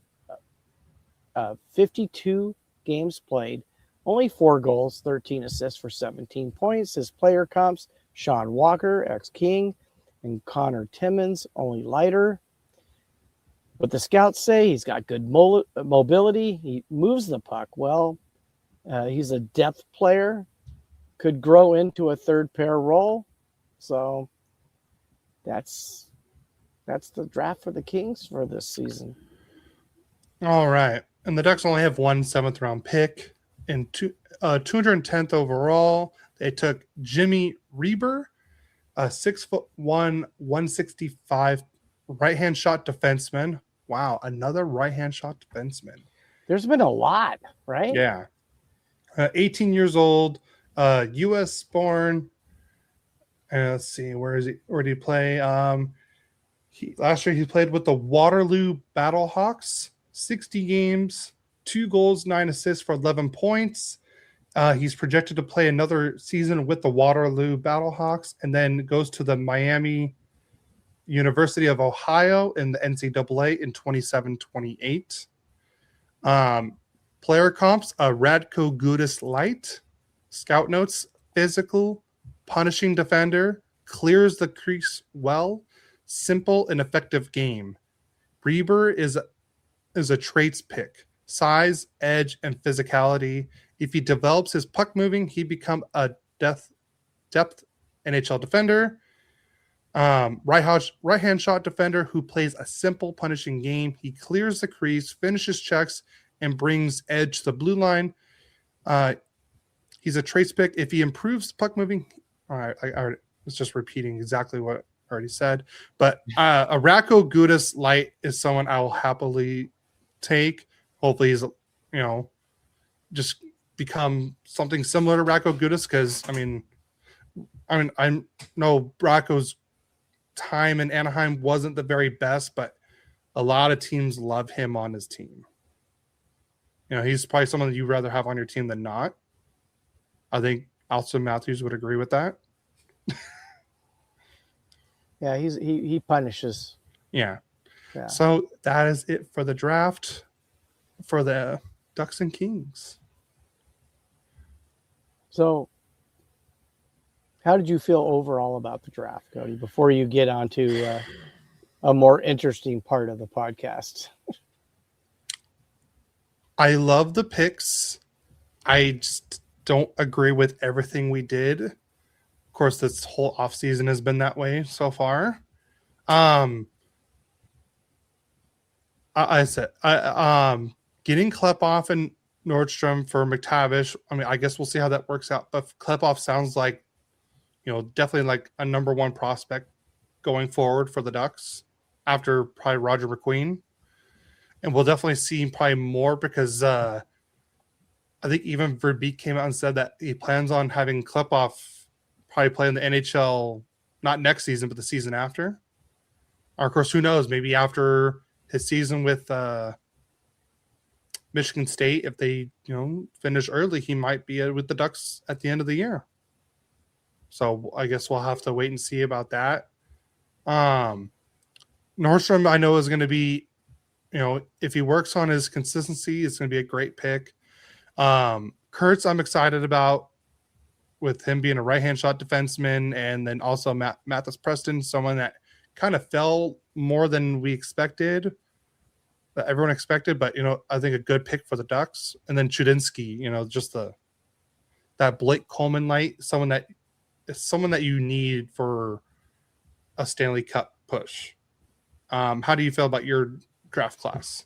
52 games played, only 4 goals, 13 assists for 17 points. His player comps, Sean Walker, ex-King, and Connor Timmins, only lighter. But the scouts say he's got good mobility. He moves the puck well. He's a depth player, could grow into a third pair role. So that's the draft for the Kings for this season. All right. And the Ducks only have one 7th round pick. In 210th overall, they took Jimmy Reber, a 6'1", 165 right-hand shot defenseman. Wow, another right-hand shot defenseman. There's been a lot, right? Yeah. 18 years old, U.S. born. Let's see, where did he play? Last year he played with the Waterloo Battlehawks, 60 games, 2 goals, 9 assists for 11 points. He's projected to play another season with the Waterloo Battlehawks and then goes to the Miami University of Ohio in the NCAA in 27-28. Player comps, Radko Gudas Light. Scout notes, physical, punishing defender, clears the crease well, simple and effective game. Reber is a traits pick. Size, edge, and physicality. If he develops his puck moving, he become a depth NHL defender. Right-hand shot defender who plays a simple, punishing game. He clears the crease, finishes checks, and brings edge to the blue line. He's a traits pick. If he improves puck moving, all right, I was just repeating exactly what I already said. But a Radko Gudas Light is someone I will happily take. Hopefully he's, just become something similar to Radko Gudas because, I know Radko's time in Anaheim wasn't the very best, but a lot of teams love him on his team. He's probably someone that you'd rather have on your team than not. I think Austin Matthews would agree with that. Yeah, he punishes. Yeah. So that is it for the draft for the Ducks and Kings. So how did you feel overall about the draft, Cody, before you get on to a more interesting part of the podcast? I love the picks. I just don't agree with everything we did. Of course, this whole offseason has been that way so far. Getting Klepov and Nordstrom for McTavish, I guess we'll see how that works out. But Klepov sounds like, definitely like a number one prospect going forward for the Ducks after probably Roger McQueen. And we'll definitely see probably more because I think even Verbeek came out and said that he plans on having Klepov probably play in the NHL, not next season, but the season after. Or of course, who knows? Maybe after his season with Michigan State, if they finish early, he might be with the Ducks at the end of the year. So I guess we'll have to wait and see about that. Nordstrom, I know, is going to be, if he works on his consistency, it's going to be a great pick. Kurtz, I'm excited about with him being a right-hand shot defenseman, and then also Mathis Preston, someone that kind of fell more than we expected, that everyone expected, but I think a good pick for the Ducks. And then Chudinsky, just that Blake Coleman light, someone that you need for a Stanley Cup push. How do you feel about your draft class?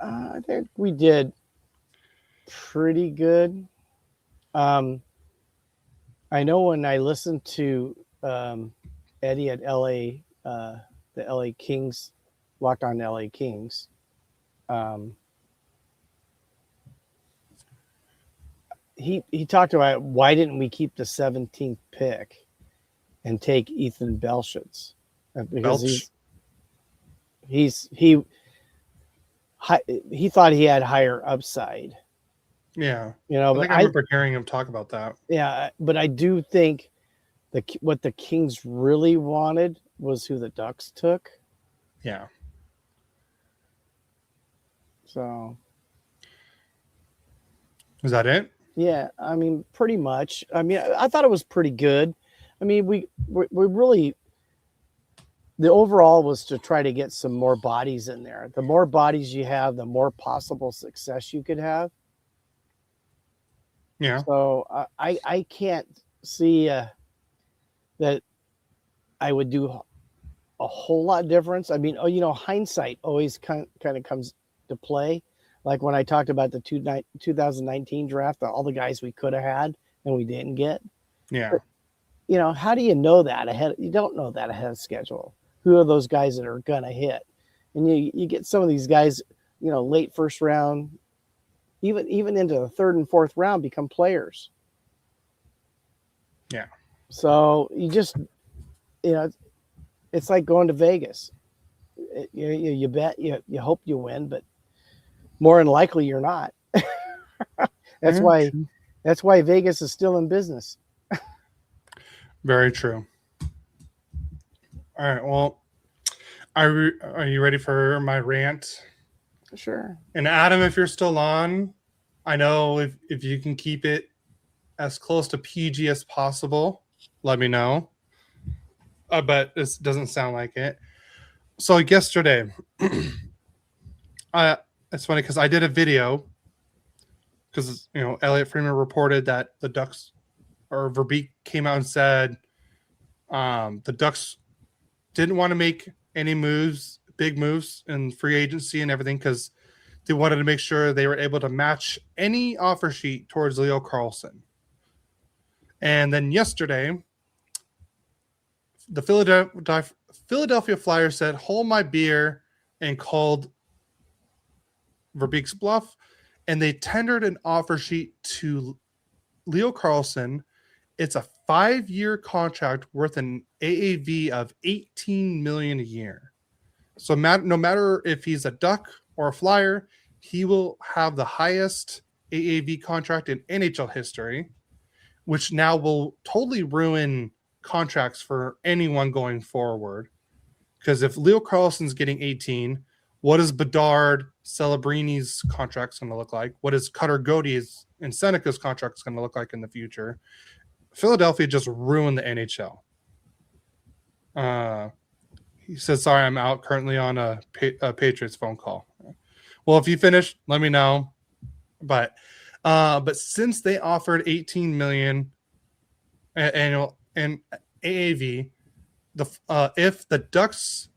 I think we did pretty good. I know when I listened to Eddie at the LA Kings, Locked On LA Kings, he talked about why didn't we keep the 17th pick and take Ethan Belshitz, because he thought he had higher upside. Yeah, I think I remember hearing him talk about that. Yeah, but I do think what the Kings really wanted was who the Ducks took. Yeah. So. Is that it? Yeah, pretty much. I thought it was pretty good. We really, the overall was to try to get some more bodies in there. The more bodies you have, the more possible success you could have. Yeah. So I can't see that I would do a whole lot difference. Hindsight always kind of comes to play. Like when I talked about the 2019 draft, all the guys we could have had and we didn't get. Yeah. But, how do you know that ahead? You don't know that ahead of schedule. Who are those guys that are going to hit? And you get some of these guys, late first round, even into the third and fourth round, become players. Yeah. So you just, it's like going to Vegas. You bet, you hope you win, but more than likely you're not. That's why Vegas is still in business. Very true. All right. Well, are you ready for my rant? Sure. And Adam, if you're still on, I know if you can keep it as close to PG as possible, let me know. But this doesn't sound like it. So yesterday, it's funny because I did a video because Elliot Freeman reported that the Ducks or Verbeek came out and said the Ducks didn't want to make any big moves in free agency and everything because they wanted to make sure they were able to match any offer sheet towards Leo Carlson. And then yesterday, the Philadelphia Flyers said, "Hold my beer," and called Verbeek's bluff, and they tendered an offer sheet to Leo Carlson. It's a 5-year contract worth an AAV of $18 million a year. So no matter if he's a Duck or a Flyer, he will have the highest AAV contract in NHL history, which now will totally ruin contracts for anyone going forward. Because if Leo Carlson's getting 18, what is Bedard, Celebrini's contracts going to look like? What is Cutter Godey's and Seneca's contracts going to look like in the future? Philadelphia just ruined the NHL. He says, "Sorry, I'm out currently on a Patriots phone call." Well, if you finish, let me know. But since they offered $18 million annual and AAV, if the Ducks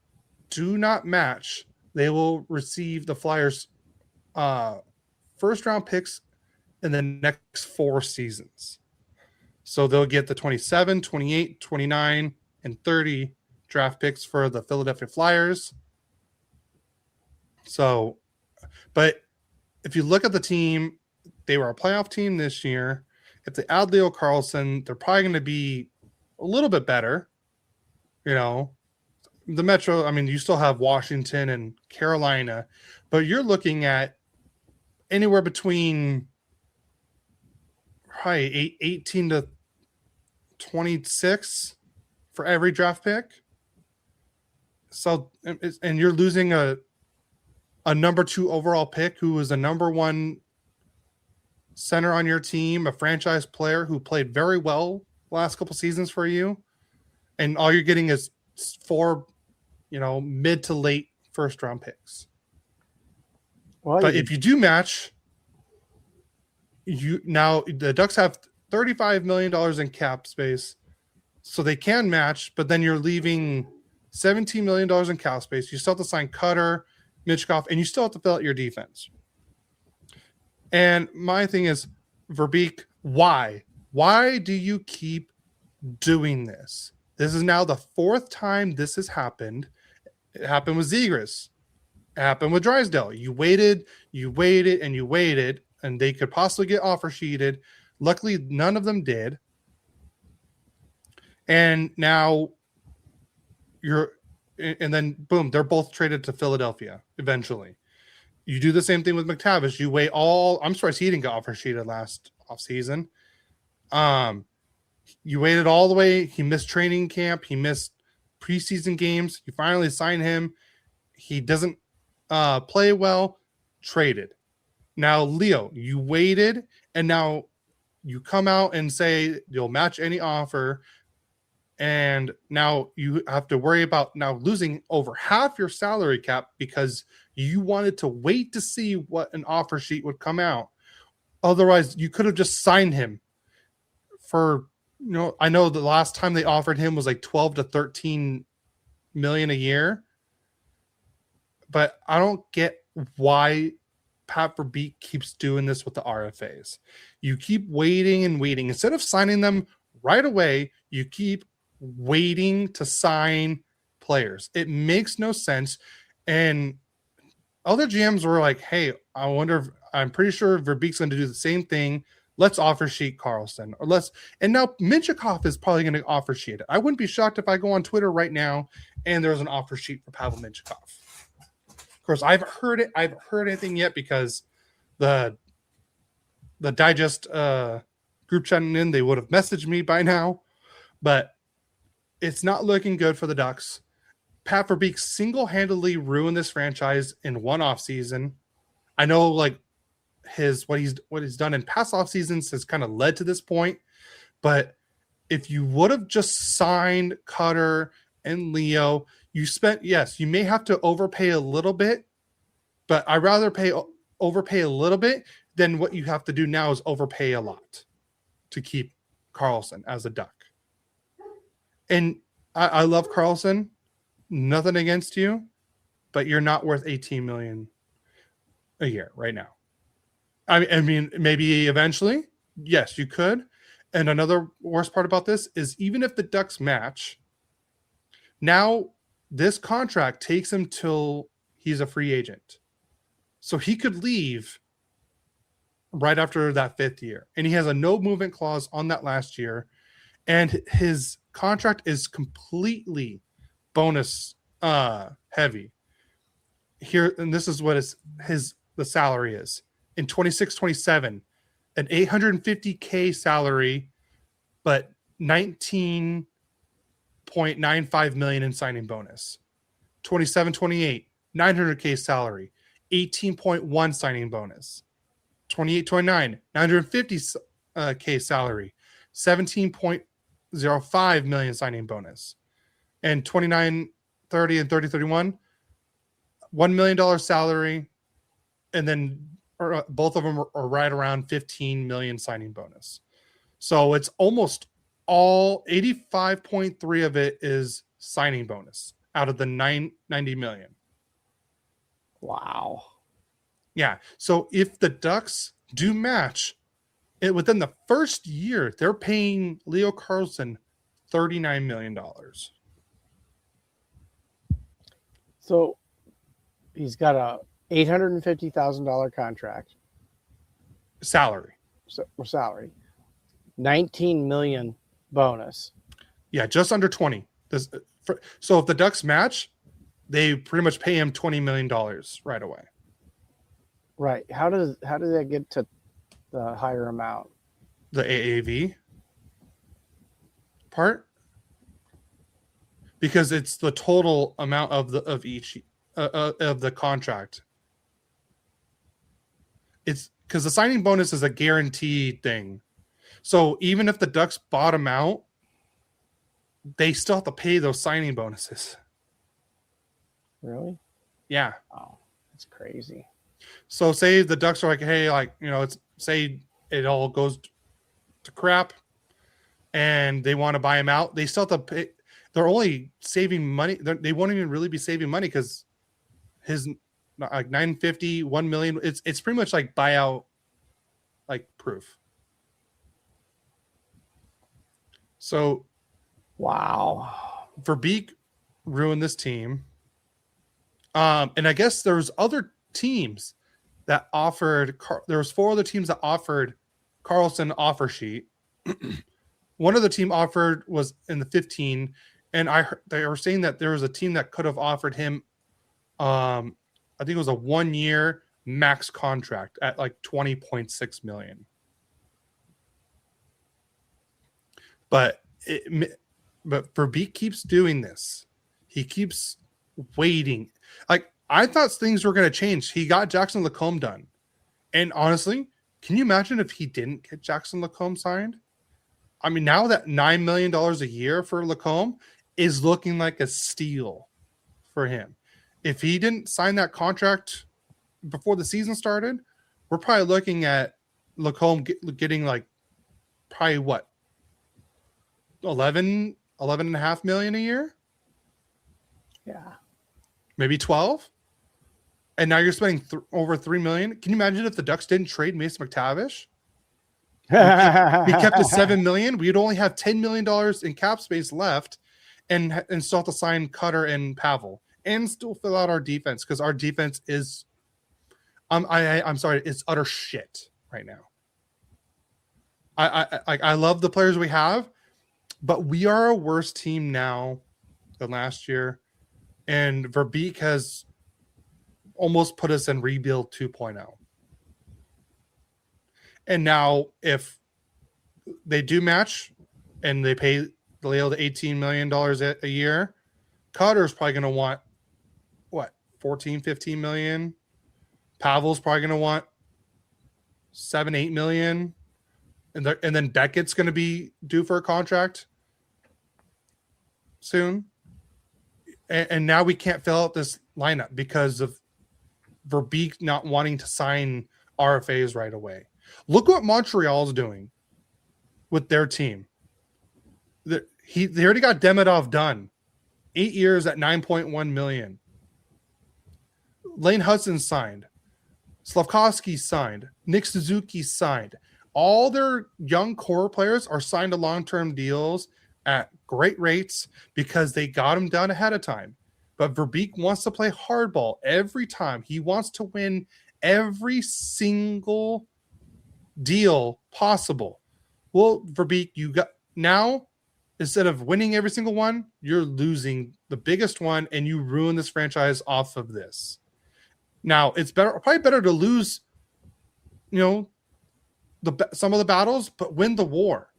do not match, they will receive the Flyers' first-round picks in the next 4 seasons. So they'll get the 27, 28, 29, and 30 draft picks for the Philadelphia Flyers. So, but if you look at the team, they were a playoff team this year. If they add Leo Carlson, they're probably going to be a little bit better. The Metro, you still have Washington and Carolina, but you're looking at anywhere between probably 18 to 26 for every draft pick. So, and you're losing a number 2 overall pick who was a number 1 center on your team, a franchise player who played very well last couple seasons for you, and all you're getting is 4, mid to late first round picks. Well, but if you do match, the Ducks have $35 million in cap space, so they can match, but then you're leaving $17 million in cap space. You still have to sign Cutter, Mitchkov, and you still have to fill out your defense. And my thing is, Verbeek, why? Why do you keep doing this? This is now the 4th time this has happened. It happened with Zegras. It happened with Drysdale. You waited, and they could possibly get offer sheeted. Luckily, none of them did. And now and then boom, they're both traded to Philadelphia eventually. You do the same thing with McTavish. You wait I'm surprised he didn't get offer sheeted last offseason. You waited all the way. He missed training camp. He missed preseason games. You finally sign him. He doesn't play well. Traded. Now, Leo, you waited, and now you come out and say you'll match any offer, and now you have to worry about now losing over half your salary cap because you wanted to wait to see what an offer sheet would come out. Otherwise, you could have just signed him for, I know the last time they offered him was like 12 to 13 million a year. But I don't get why Pat Verbeek keeps doing this with the RFAs. You keep waiting and waiting. Instead of signing them right away, you keep waiting to sign players. It makes no sense. And other GMs were like, hey, I'm pretty sure Verbeek's going to do the same thing. Let's offer sheet Carlson. And now Minchikov is probably going to offer sheet. I wouldn't be shocked if I go on Twitter right now and there's an offer sheet for Pavel Minchikov. Of course, I haven't heard anything yet because the digest group chatting in, they would have messaged me by now, but it's not looking good for the Ducks. Pat Verbeek single-handedly ruined this franchise in one off season. I know, like, what he's done in past off seasons has kind of led to this point, but if you would have just signed Cutter and Leo, you may have to overpay a little bit, but I'd rather overpay a little bit than what you have to do now is overpay a lot to keep Carlson as a Duck. And I love Carlson. Nothing against you, but you're not worth $18 million a year right now. I mean, maybe eventually, yes, you could. And another worst part about this is even if the Ducks match, now this contract takes him till he's a free agent. So he could leave right after that 5th year. And he has a no movement clause on that last year. And his contract is completely bonus heavy here, and this is what the salary is in 26-27, an $850K salary, but $19.95 million in signing bonus. 27-28, $900K salary, $18.1 signing bonus. 28-29, $950K salary, $17.05 million signing bonus. And 29-30 and 30-31, $1 million salary, and then both of them are right around 15 million signing bonus. So it's almost all 85.3 of it is signing bonus out of the 90 million. Wow. Yeah. So if the Ducks do match it within the first year, they're paying Leo Carlson $39 million. So he's got a $850,000 contract Salary. salary, 19 million bonus. Yeah, just under 20. So if the Ducks match, they pretty much pay him $20 million right away. Right. How does that get to the higher amount? The AAV part, because it's the total amount of each of the contract. It's because the signing bonus is a guaranteed thing. So even if the Ducks bottom out, they still have to pay those signing bonuses. Really? Yeah. Oh, that's crazy. So say the Ducks are like, hey, say it all goes to crap and they want to buy him out. They still have to pay. They're only saving money. They won't even really be saving money because his like 950, 1 million. It's pretty much like buyout, like proof. So, wow, Verbeek ruined this team. And I guess there was other teams that offered. There was 4 other teams that offered Carlson offer sheet. One of the team offered was in the 15, and they were saying that there was a team that could have offered him. I think it was a 1-year max contract at like $20.6 million. But Verbeek keeps doing this. He keeps waiting. Like, I thought things were going to change. He got Jackson Lacombe done. And honestly, can you imagine if he didn't get Jackson Lacombe signed? I mean, now that $9 million a year for Lacombe is looking like a steal for him. If he didn't sign that contract before the season started, we're probably looking at Lacombe getting like probably what? 11.5 million a year? Yeah. Maybe 12? And now you're spending over $3 million. Can you imagine if the Ducks didn't trade Mason McTavish? We kept it $7 million. We'd only have $10 million in cap space left and still have to sign Cutter and Pavel and still fill out our defense because our defense is I'm sorry, it's utter shit right now. I love the players we have, but we are a worse team now than last year. and Verbeek has almost put us in rebuild 2.0. And now if they do match and they pay Leo the $18 million a year, Cutter's probably going to want, what, 14, 15 million? Pavel's probably going to want 7, 8 million. And then Beckett's going to be due for a contract soon. And now we can't fill out this lineup because of Verbeek not wanting to sign RFAs right away. Look what Montreal's doing with their team. They already got Demidov done. 8 years at $9.1 million. Lane Hudson signed. Slavkovsky signed. Nick Suzuki signed. All their young core players are signed to long-term deals at great rates because they got them done ahead of time. But Verbeek wants to play hardball every time. He wants to win every single deal possible. Well, Verbeek, you got now, instead of winning every single one, you're losing the biggest one, and you ruin this franchise off of this. Now, it's probably better to lose, some of the battles, but win the war.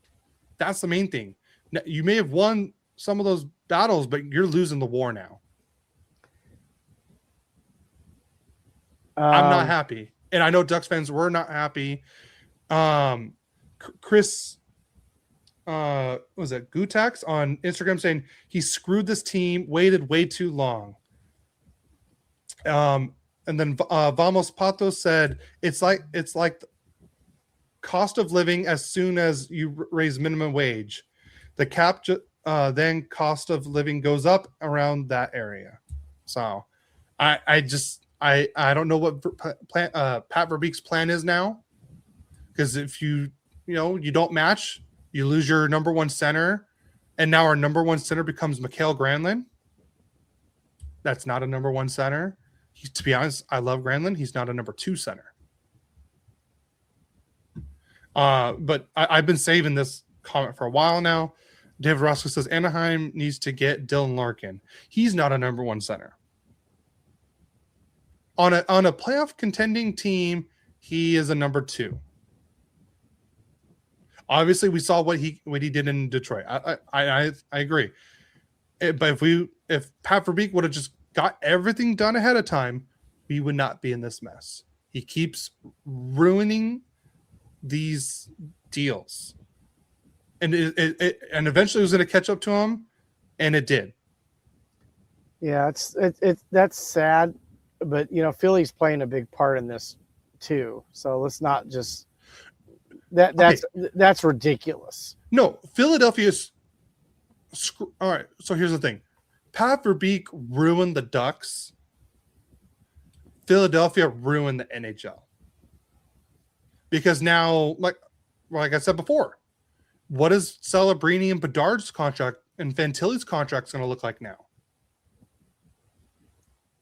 That's the main thing. Now, you may have won some of those battles, but you're losing the war now. I'm not happy, and I know Ducks fans were not happy. Chris, was it Gutex on Instagram saying he screwed this team, waited way too long. And then Vamos Patos said it's like cost of living as soon as you raise minimum wage. The cap then cost of living goes up around that area. So I don't know what Pat Verbeek's plan is now, because if you don't match, you lose your number one center, and now our number one center becomes Mikael Granlund. That's not a number one center. To be honest, I love Granlund. He's not a number two center. But I've been saving this comment for a while now. David Roscoe says Anaheim needs to get Dylan Larkin. He's not a number one center. On a playoff contending team, he is a number two. Obviously, we saw what he did in Detroit. I agree. But if Pat Verbeek would have just got everything done ahead of time, we would not be in this mess. He keeps ruining these deals, and and eventually it was going to catch up to him, and it did. Yeah, that's sad, but Philly's playing a big part in this too. So let's not just that's ridiculous. No, Philadelphia's all right. So here's the thing: Pat Verbeek ruined the Ducks. Philadelphia ruined the NHL. Because now, like I said before, what is Celebrini and Bedard's contract and Fantilli's contract going to look like now?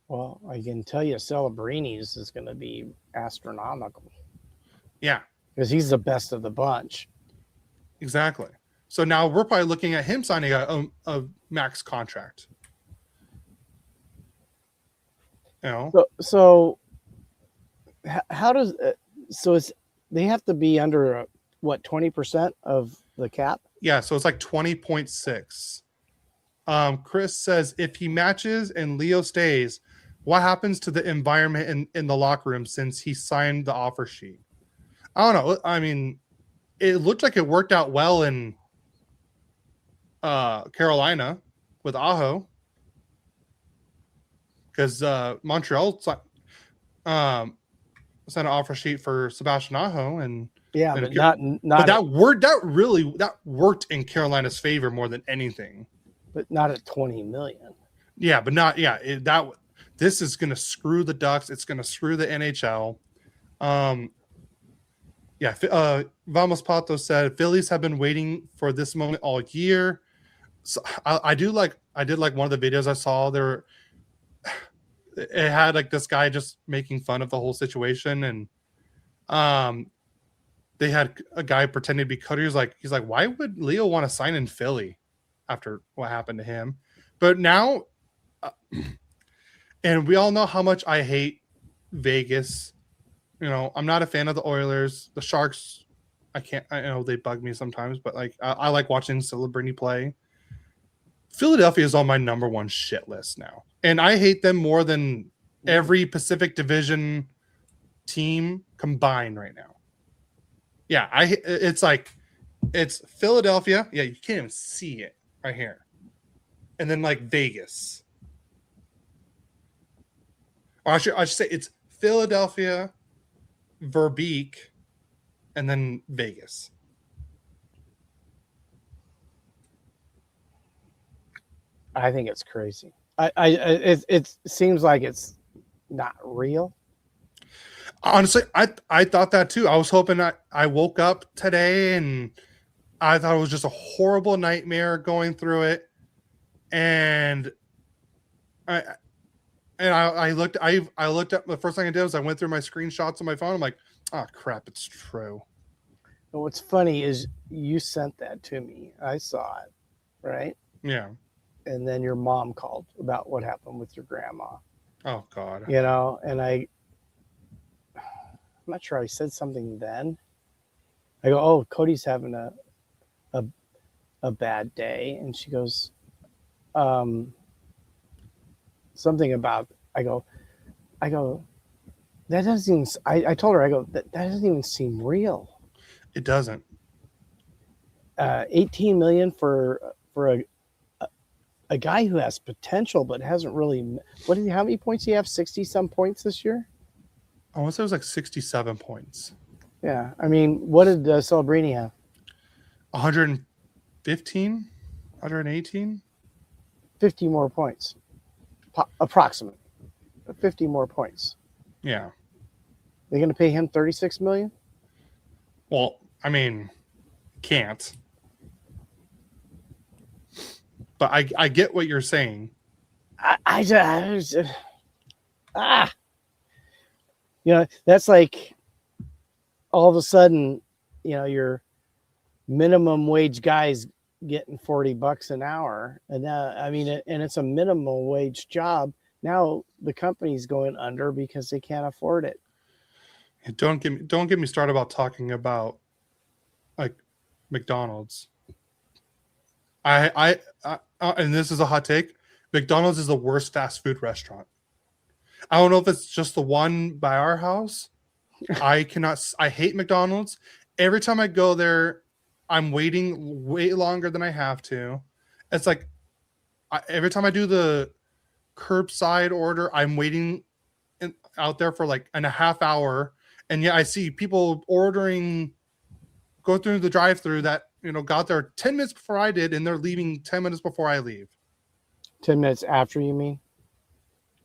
Well, I can tell you Celebrini's is going to be astronomical. Yeah. Because he's the best of the bunch. Exactly. So now we're probably looking at him signing a max contract. So how does they have to be under 20% of the cap? Yeah, so it's like 20.6. Chris says if he matches and Leo stays, what happens to the environment in the locker room since he signed the offer sheet? I don't know. I mean, it looked like it worked out well in Carolina with Aho, because Montreal sent an offer sheet for Sebastian Aho, and but that worked in Carolina's favor more than anything. But not at $20 million. Yeah, but not this is going to screw the Ducks. It's going to screw the NHL. Vamos Pato said Phillies have been waiting for this moment all year. So I did like one of the videos I saw there. It had like this guy just making fun of the whole situation, and they had a guy pretending to be Cody. He's like, why would Leo want to sign in Philly after what happened to him? But now And we all know how much I hate Vegas. You know, I'm not a fan of the Oilers. The Sharks, I know they bug me sometimes, but like I like watching celebrity play. Philadelphia is on my number one shit list now. And I hate them more than every Pacific Division team combined right now. Yeah, it's Philadelphia. Yeah, you can't even see it right here. And then like Vegas. Or I should say it's Philadelphia, Verbeek, and then Vegas. I think it's crazy. It seems like it's not real. Honestly, I thought that too. I was hoping I woke up today and I thought it was just a horrible nightmare going through it. And I looked up, the first thing I did was I went through my screenshots on my phone. I'm like, oh crap, it's true. And what's funny is you sent that to me. I saw it, right? Yeah. And then your mom called about what happened with your grandma. Oh God. You know, and I'm not sure I said something then. I go, oh, Cody's having a bad day. And she goes, something about, I go, that doesn't even, I told her, I go, that doesn't even seem real. It doesn't. 18 million for a guy who has potential, but hasn't really, how many points do you have? 60 some points this year? I want to say it was like 67 points. Yeah. I mean, what did Celebrini have? 115, 118. 50 more points. Approximately. 50 more points. Yeah. They're going to pay him 36 million? Well, I mean, can't. But I get what you're saying. You know, that's like all of a sudden, you know, your minimum wage guys getting $40 an hour. And now, I mean, and it's a minimum wage job. Now the company's going under because they can't afford it. Don't get me started about talking about like McDonald's. And this is a hot take. McDonald's is the worst fast food restaurant. I don't know if it's just the one by our house. I hate McDonald's. Every time I go there, I'm waiting way longer than I have to. It's like every time I do the curbside order, I'm waiting out there for like a half hour. And yeah, I see people go through the drive-through that, you know, got there 10 minutes before I did, and they're leaving 10 minutes before I leave. 10 minutes after, you mean?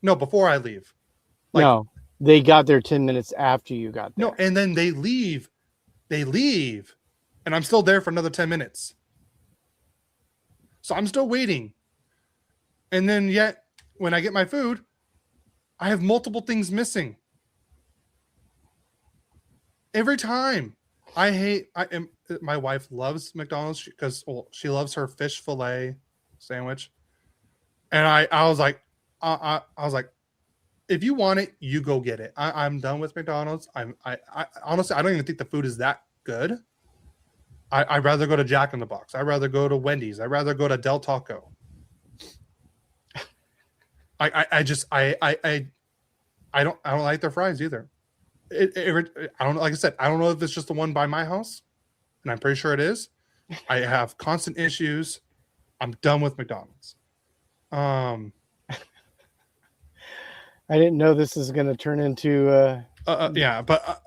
No, before I leave. No, they got there 10 minutes after you got there. No, and then they leave. And I'm still there for another 10 minutes. So I'm still waiting. And then yet, when I get my food, I have multiple things missing. Every time. My wife loves McDonald's because she loves her fish fillet sandwich. And I was like, if you want it, you go get it. I'm done with McDonald's. I honestly, I don't even think the food is that good. I'd rather go to Jack in the Box. I'd rather go to Wendy's. I'd rather go to Del Taco. I don't like their fries either. I don't, like I said, I don't know if it's just the one by my house, and I'm pretty sure it is. I have constant issues. I'm done with McDonald's. I didn't know this is going to turn into yeah, but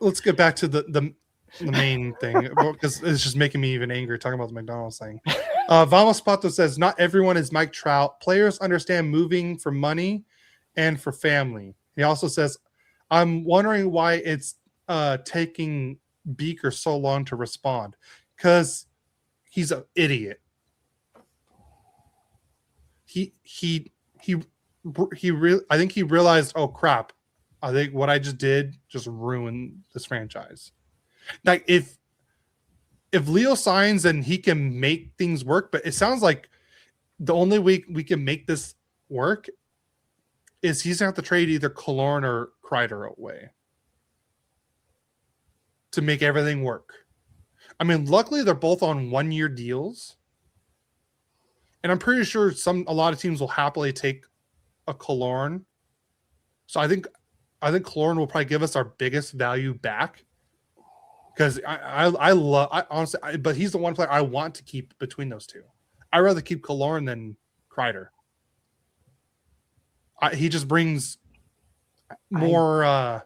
let's get back to the main thing, because it's just making me even angry talking about the McDonald's thing. Vamos Pato says, not everyone is Mike Trout. Players understand moving for money and for family. He also says, I'm wondering why it's taking Beaker so long to respond, because he's an idiot. I think he realized, oh crap, I think what I just did just ruined this franchise. Like if Leo signs and he can make things work, but it sounds like the only way we can make this work is he's going to have to trade either Killorn or Kreider away to make everything work. I mean, luckily they're both on 1-year deals. And I'm pretty sure a lot of teams will happily take a Killorn. So I think Killorn will probably give us our biggest value back. Because I honestly, but he's the one player I want to keep between those two. I'd rather keep Killorn than Kreider. He just brings more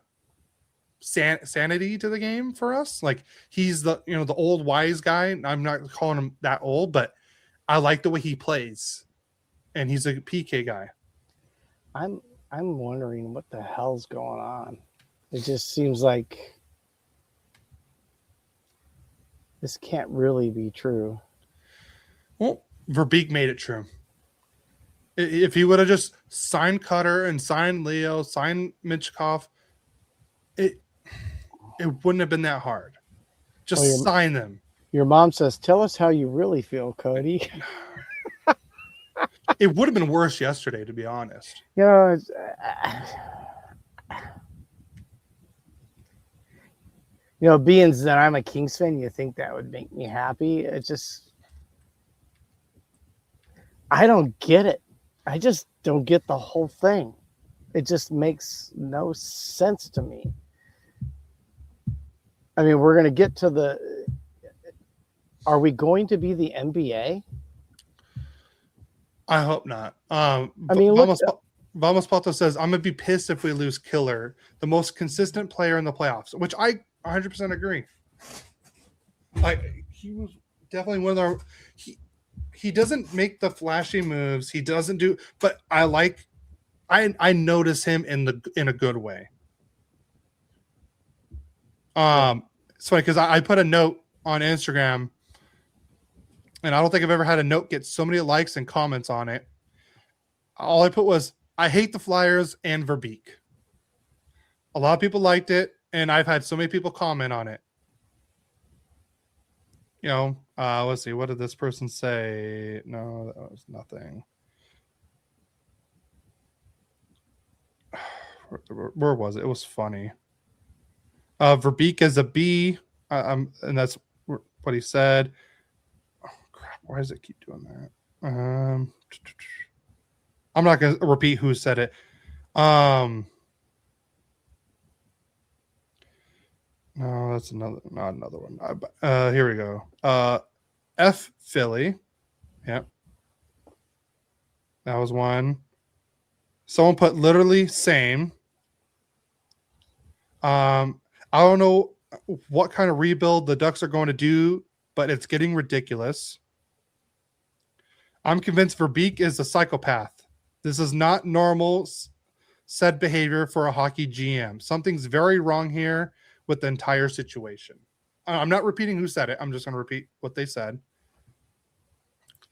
sanity to the game for us. Like he's the old wise guy. I'm not calling him that old, but I like the way he plays, and he's a PK guy. I'm wondering what the hell's going on. It just seems like this can't really be true. Well, Verbeek made it true. If he would have just signed Cutter and signed Leo, signed Michkov, it wouldn't have been that hard. Just sign them. Your mom says, "Tell us how you really feel, Cody." It would have been worse yesterday, to be honest. Being that I'm a Kings fan, you think that would make me happy. It just, I don't get it. I just don't get the whole thing. It just makes no sense to me. I mean, we're going to get to are we going to be the NBA? I hope not. I mean, Vamos Pato says, I'm going to be pissed if we lose Killer, the most consistent player in the playoffs, which I 100% agree. Like, he was definitely one of our... He doesn't make the flashy moves. He doesn't do... But I notice him in a good way. So because I put a note on Instagram, and I don't think I've ever had a note get so many likes and comments on it. All I put was, I hate the Flyers and Verbeek. A lot of people liked it, and I've had so many people comment on it. Let's see. What did this person say? No, that was nothing. Where was it? It was funny. Verbeek is a B, and that's what he said. Oh, crap. Why does it keep doing that? I'm not going to repeat who said it. No, that's not another one. Here we go. F Philly. Yep. That was one. Someone put literally same. I don't know what kind of rebuild the Ducks are going to do, but it's getting ridiculous. I'm convinced Verbeek is a psychopath. This is not normal said behavior for a hockey GM. Something's very wrong here with the entire situation. I'm not repeating who said it. I'm just going to repeat what they said.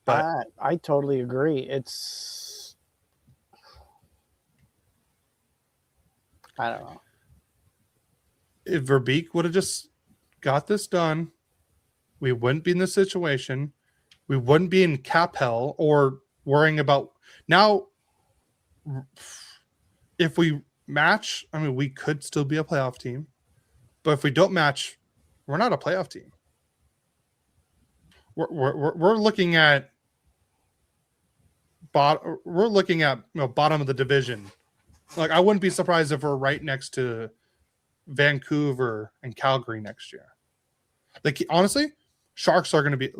But I totally agree. It's, I don't know. If Verbeek would have just got this done, we wouldn't be in this situation. We wouldn't be in cap hell or worrying about now. If we match, I mean, we could still be a playoff team, but if we don't match, we're not a playoff team. We're looking at bottom of the division. Like, I wouldn't be surprised if we're right next to Vancouver and Calgary next year. Like, honestly, Sharks are going to be.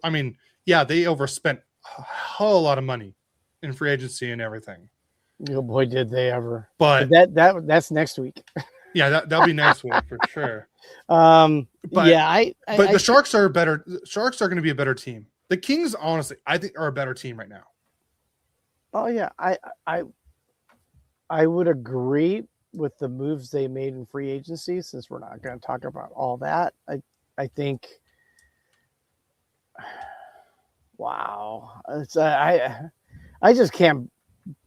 I mean, yeah, they overspent a whole lot of money in free agency and everything. Oh boy, did they ever! But that's next week. Yeah, that'll be next week for sure. But yeah, but the Sharks are better. The Sharks are going to be a better team. The Kings, honestly, I think are a better team right now. Oh yeah, I would agree with the moves they made in free agency. Since we're not going to talk about all that, I think. Wow, I just can't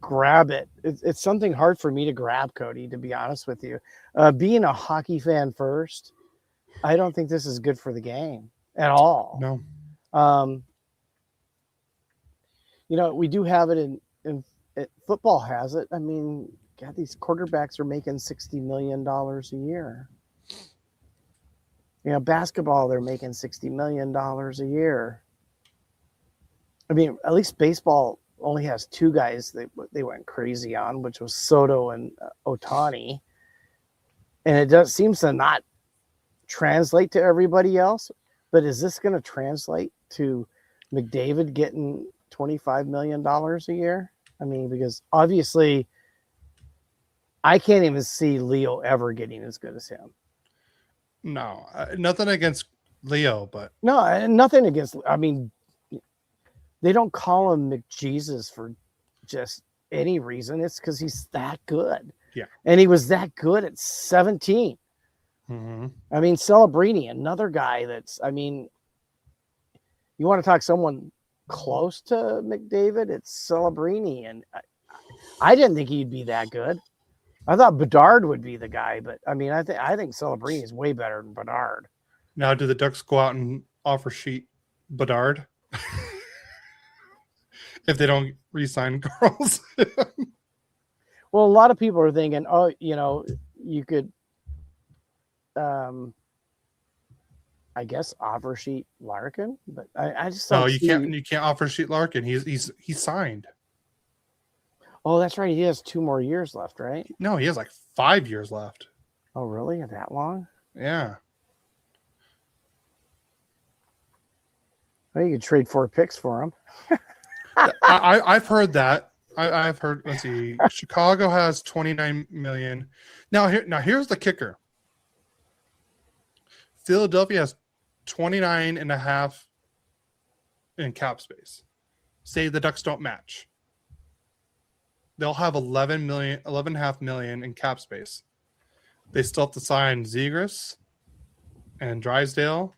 grab it. It's something hard for me to grab, Cody, to be honest with you. Being a hockey fan first, I don't think this is good for the game at all. No. We do have it in football has it. I mean, God, these quarterbacks are making $60 million a year. Basketball, they're making $60 million a year. I mean, at least baseball only has two guys they went crazy on, which was Soto and Ohtani. And it seems to not translate to everybody else. But is this going to translate to McDavid getting $25 million a year? I mean, because obviously I can't even see Leo ever getting as good as him. No, nothing against Leo, but no, nothing against. I mean, they don't call him McJesus for just any reason. It's because he's that good. Yeah, and he was that good at 17. Mm-hmm. I mean, Celebrini, another guy that's. I mean, you want to talk someone close to McDavid? It's Celebrini, and I didn't think he'd be that good. I thought Bedard would be the guy, but I mean, I think Celebrini is way better than Bedard. Now, do the Ducks go out and offer sheet Bedard if they don't re-sign Carlson? Well, a lot of people are thinking, oh, you could, I guess, offer sheet Larkin, but I just don't. No, you can't offer sheet Larkin. He's signed. Oh, that's right. He has 2 more years left, right? No, he has like 5 years left. Oh, really? That long? Yeah. Well, you could trade 4 picks for him. I've heard that. I've heard. Let's see. Chicago has $29 million. Now here's the kicker. Philadelphia has 29.5 in cap space. Say the Ducks don't match. They'll have $11.5 million in cap space. They still have to sign Zegras and Drysdale.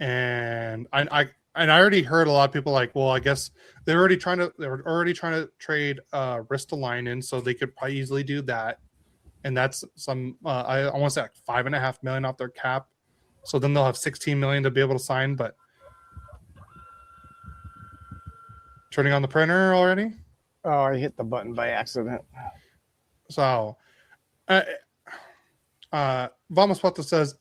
And I already heard a lot of people like, well, I guess they were already trying to trade Ristolainen, so they could probably easily do that. And that's some I want to say like $5.5 million off their cap. So then they'll have $16 million to be able to sign, but turning on the printer already? Oh, I hit the button by accident. So Vamos says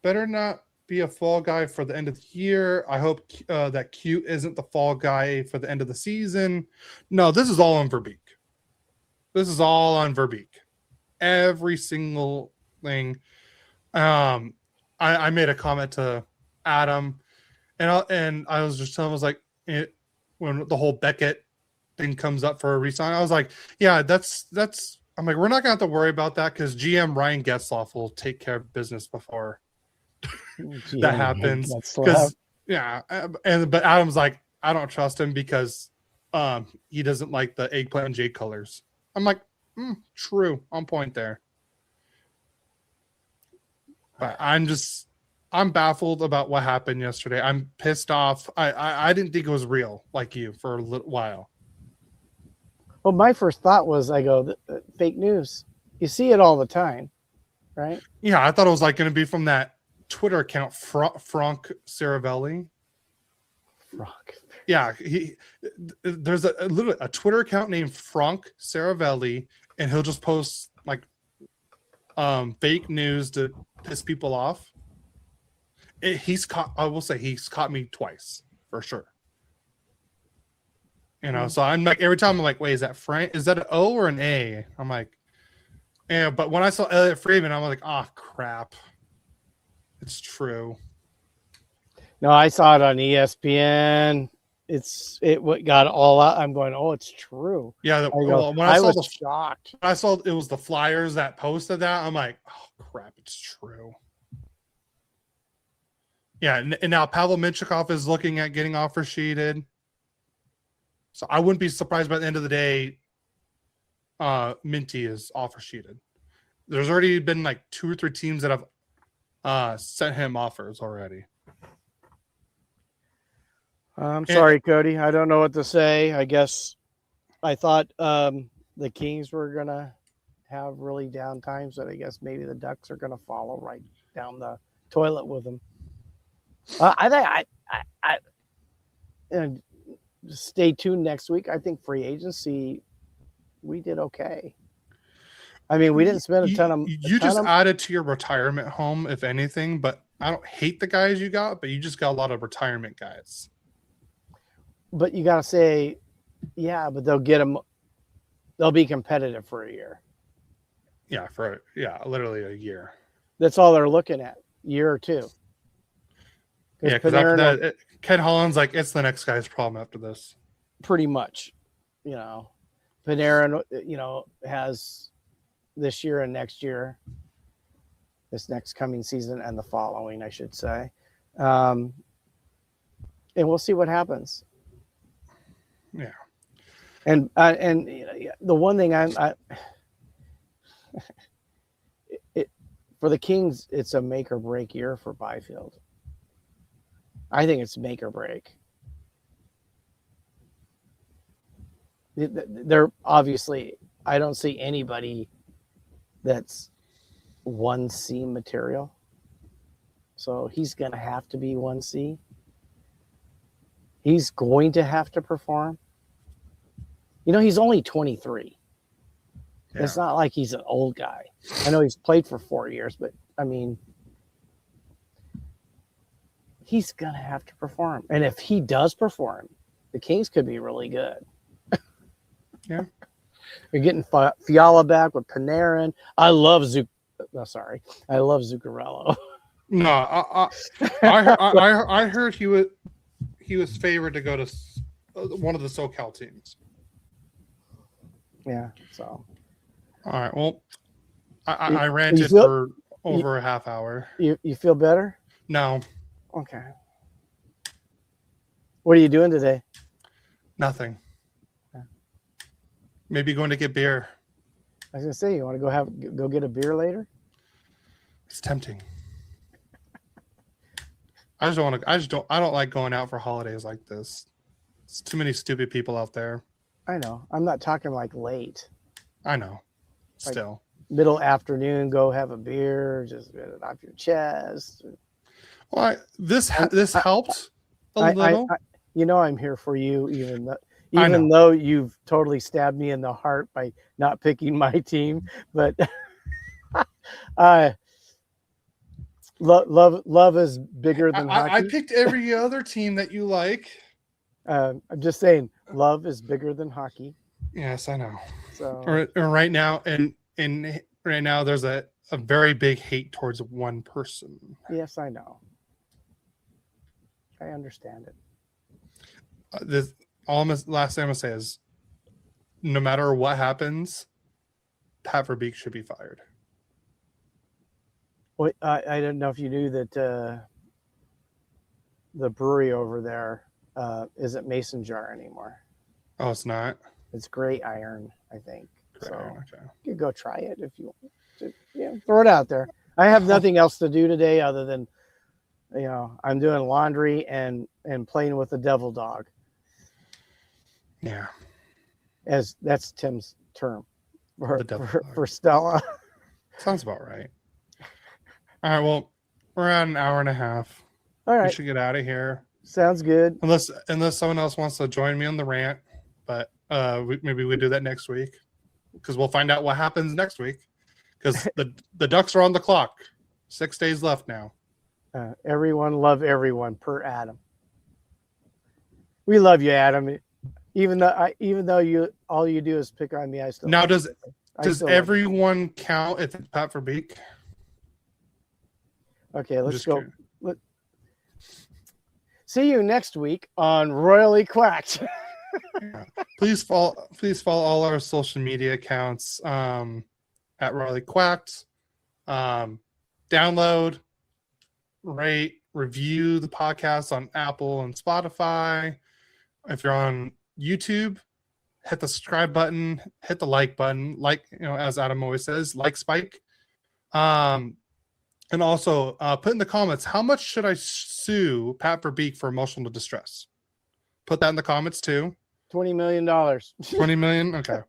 better not be a fall guy for the end of the year. I hope that Q isn't the fall guy for the end of the season. No, this is all on Verbeek. This is all on Verbeek. Every single thing. I made a comment to Adam, and I was just telling him, I was like, when the whole Beckett thing comes up for a resign, I was like, yeah, that's. I'm like, we're not gonna have to worry about that because GM Ryan Getzlaf will take care of business before that happens. Because but Adam's like, I don't trust him because he doesn't like the eggplant and jade colors. I'm like, true, on point there. But I'm baffled about what happened yesterday. I'm pissed off. I didn't think it was real like you for a little while. Well, my first thought was, I go, fake news. You see it all the time, right? Yeah, I thought it was like going to be from that Twitter account, Frank Saravelli. Frank. Yeah, there's literally a Twitter account named Frank Saravelli, and he'll just post like fake news to piss people off. I will say he's caught me twice for sure. So I'm like, every time I'm like, wait, is that Frank? Is that an O or an A? I'm like, yeah. But when I saw Elliot Friedman, I'm like, crap. It's true. No, I saw it on ESPN. It got all out. I'm going, oh, it's true. Yeah. I was shocked. I saw it was the Flyers that posted that. I'm like, oh crap, it's true. Yeah, and now Pavel Minchikov is looking at getting offer sheeted. So I wouldn't be surprised by the end of the day, Minty is offer sheeted. There's already been like 2 or 3 teams that have sent him offers already. I'm sorry, Cody. I don't know what to say. I guess I thought the Kings were going to have really down times, but I guess maybe the Ducks are going to follow right down the toilet with them. stay tuned next week. I think free agency, we did okay. I mean, we didn't spend a ton of. You just added to your retirement home, if anything. But I don't hate the guys you got, but you just got a lot of retirement guys. But you got to say, yeah, but they'll get them. They'll be competitive for a year. Yeah, literally a year. That's all they're looking at, year or two. Yeah, because after that, Ken Holland's like, it's the next guy's problem after this. Pretty much, Panarin, has this year and next year, this next coming season and the following, I should say. And we'll see what happens. Yeah. And the one thing for the Kings, it's a make or break year for Byfield. I think it's make or break. They're obviously, I don't see anybody that's 1C material. So he's going to have to be 1C. He's going to have to perform. He's only 23. Yeah. It's not like he's an old guy. I know he's played for 4 years, but I mean, he's going to have to perform. And if he does perform, the Kings could be really good. Yeah. You're getting Fiala back with Panarin. I love Zuccarello. No, I heard he was favored to go to one of the SoCal teams. Yeah. So. All right. Well, I ranted for over a half hour. You feel better? No. Okay. What are you doing today? Nothing. Okay. Maybe going to get beer. I was gonna say, you want to go get a beer later? It's tempting. I don't like going out for holidays like this. It's too many stupid people out there. I know. I'm not talking like late. I know. Still. Like middle afternoon, go have a beer, just get it off your chest. Well, this helped a little. I'm here for you, even though you've totally stabbed me in the heart by not picking my team. But love is bigger than hockey. I picked every other team that you like. I'm just saying, love is bigger than hockey. Yes, I know. So right now, right now, there's a very big hate towards one person. Yes, I know. I understand it. Last thing I'm gonna say is, no matter what happens, Pat Verbeek should be fired. Well, I don't know if you knew that the brewery over there isn't Mason jar anymore. Oh, it's not? It's Gray Iron, I think. Gray Iron, okay. You could go try it if you want to. Throw it out there. I have nothing else to do today other than, I'm doing laundry and playing with the devil dog. Yeah. As that's Tim's term for Stella. Sounds about right. All right, well, we're at an hour and a half. All right. We should get out of here. Sounds good. Unless someone else wants to join me on the rant, but maybe we do that next week because we'll find out what happens next week because the Ducks are on the clock. 6 days left now. Everyone love everyone per Adam. We love you, Adam. Even though all you do is pick on me, I still. Now does everyone count if it's Pat Verbeek? Okay, let's go. See you next week on Royally Quacked. Yeah. Please follow all our social media accounts at Royally Quacked. Download, rate, review the podcast on Apple and Spotify. If you're on YouTube, hit the subscribe button, hit the like button, as Adam always says, like Spike. And also put in the comments, how much should I sue Pat Verbeek for emotional distress? Put that in the comments too. $20 million. 20 million? Okay.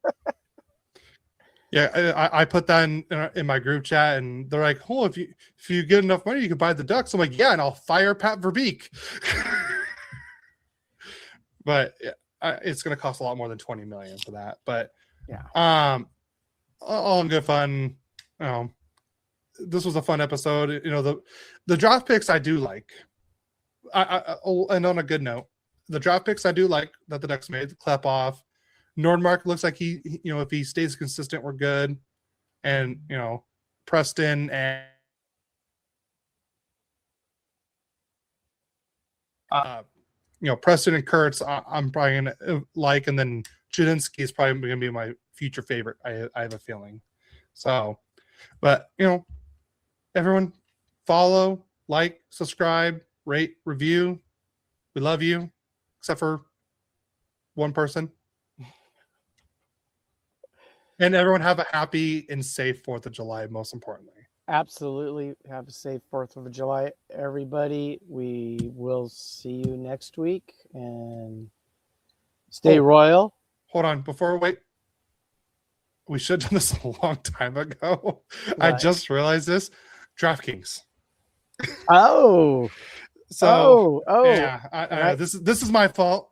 Yeah, I put that in my group chat, and they're like, "Oh, if you get enough money, you can buy the Ducks." I'm like, "Yeah, and I'll fire Pat Verbeek." But it's going to cost a lot more than 20 million for that. But Yeah. All in good fun. This was a fun episode. The draft picks I do like. And on a good note, the draft picks I do like that the Ducks made. Klepov, Nordmark looks like he if he stays consistent, we're good. And Preston and Preston and Kurtz, I'm probably gonna like, and then Jedinsky is probably gonna be my future favorite. I have a feeling. So, but everyone follow, like, subscribe, rate, review. We love you, except for one person. And everyone have a happy and safe 4th of July, most importantly. Absolutely. Have a safe 4th of July, everybody. We will see you next week, and stay royal. Hold on. Before we should have done this a long time ago. What? I just realized this. DraftKings. Oh. So yeah. I this is my fault.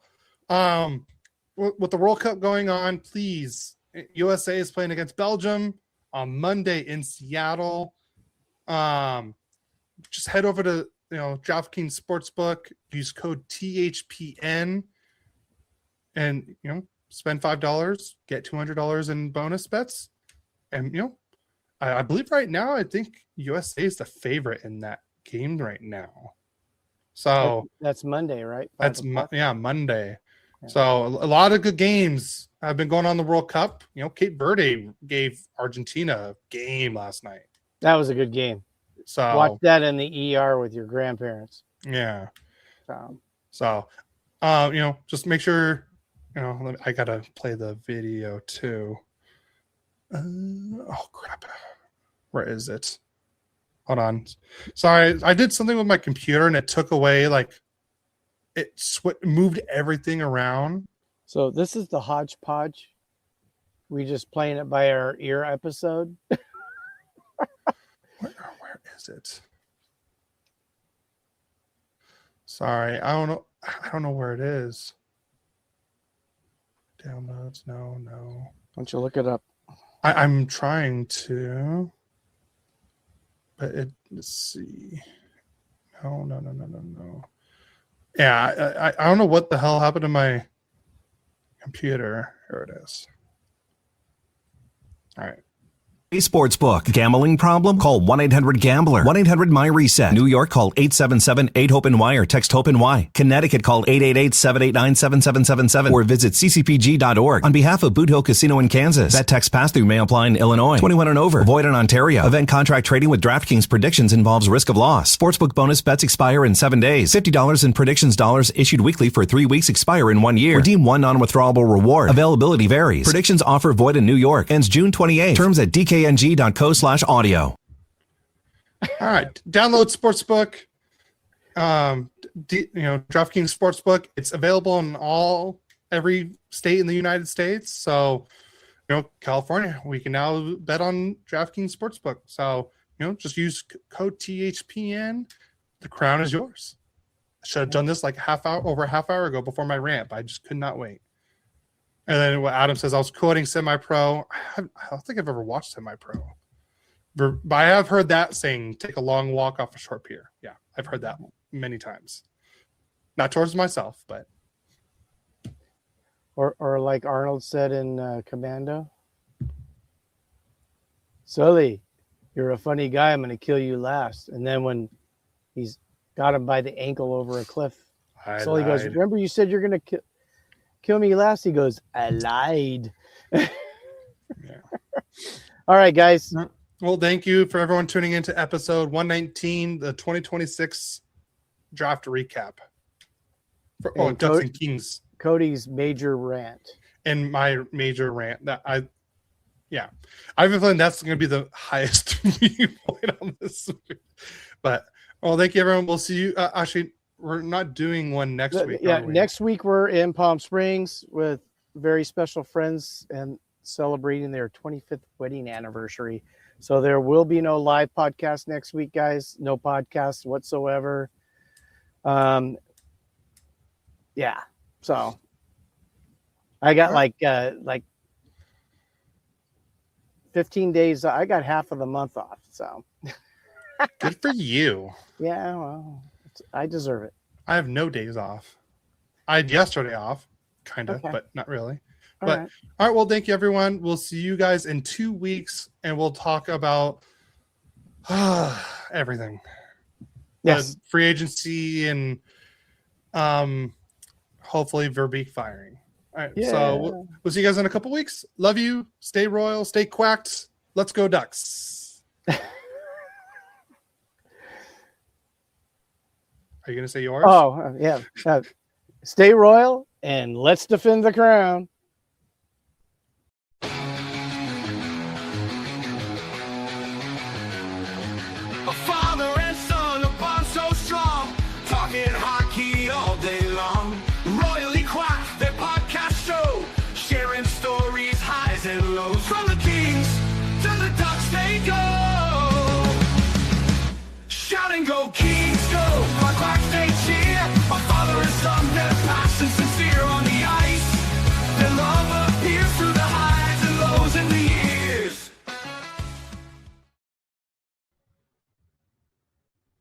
With the World Cup going on, please. USA is playing against Belgium on Monday in Seattle. Just head over to DraftKings Sportsbook, use code THPN, and spend $5, get $200 in bonus bets. And I believe right now I think USA is the favorite in that game right now. So that's Monday, right? That's Monday. Yeah. So a lot of good games have been going on in the World Cup. Cape Verde gave Argentina a game last night. That was a good game. So watch that in the ER with your grandparents. Yeah. So just make sure, I gotta play the video too. Oh crap. Where is it? Hold on. Sorry, I did something with my computer and it took away, moved everything around. So this is the hodgepodge. We just playing it by our ear episode. Where is it? Sorry, I don't know where it is. Downloads, no. Why don't you look it up? I'm trying to, but let's see. No. Yeah, I don't know what the hell happened to my computer. Here it is. All right. Sportsbook. Gambling problem? Call 1-800-GAMBLER. 1-800-MY-RESET. New York, call 877-8-HOPE-NY or text HOPE-NY. Connecticut, call 888-789-7777 or visit ccpg.org. On behalf of Boot Hill Casino in Kansas, that text pass-through may apply in Illinois. 21 and over. Void in Ontario. Event contract trading with DraftKings predictions involves risk of loss. Sportsbook bonus bets expire in 7 days. $50 in predictions dollars issued weekly for 3 weeks expire in 1 year. Redeem one non-withdrawable reward. Availability varies. Predictions offer void in New York. Ends June 28. Terms at dkng.co/audio. All right. Download Sportsbook. DraftKings Sportsbook. It's available in every state in the United States. So, California, we can now bet on DraftKings Sportsbook. So, just use code THPN. The crown is yours. I should have done this over a half hour ago before my rant, but I just could not wait. And then what Adam says, I was quoting Semi-Pro. I don't think I've ever watched Semi-Pro. But I have heard that saying, take a long walk off a short pier. Yeah, I've heard that many times. Not towards myself, but. Or like Arnold said in Commando. Sully, you're a funny guy. I'm going to kill you last. And then when he's got him by the ankle over a cliff, Sully goes, remember you said you're going to kill me last? He goes, I lied. Yeah. All right, guys. Well, thank you for everyone tuning into episode 119, the 2026 draft recap. Ducks and Kings. Cody's major rant. And my major rant. I have a feeling that's going to be the highest viewpoint on this. But, thank you, everyone. We'll see you. Actually, we're not doing one next week. Yeah, next week we're in Palm Springs with very special friends and celebrating their 25th wedding anniversary. So there will be no live podcast next week, guys. No podcast whatsoever. So I got like 15 days. I got half of the month off. So Good for you. yeah, well, I deserve it. I have no days off. I had yesterday off, kind of, Okay. but not really. All But right. all right, well, thank you, everyone. We'll see you guys in 2 weeks, and we'll talk about everything. Yes. Free agency and hopefully Verbeek firing. All right, Yeah. so we'll see you guys in a couple weeks. Love you. Stay royal. Stay quacked. Let's go Ducks. Are you going to say yours? Oh, yeah. Stay royal and let's defend the crown.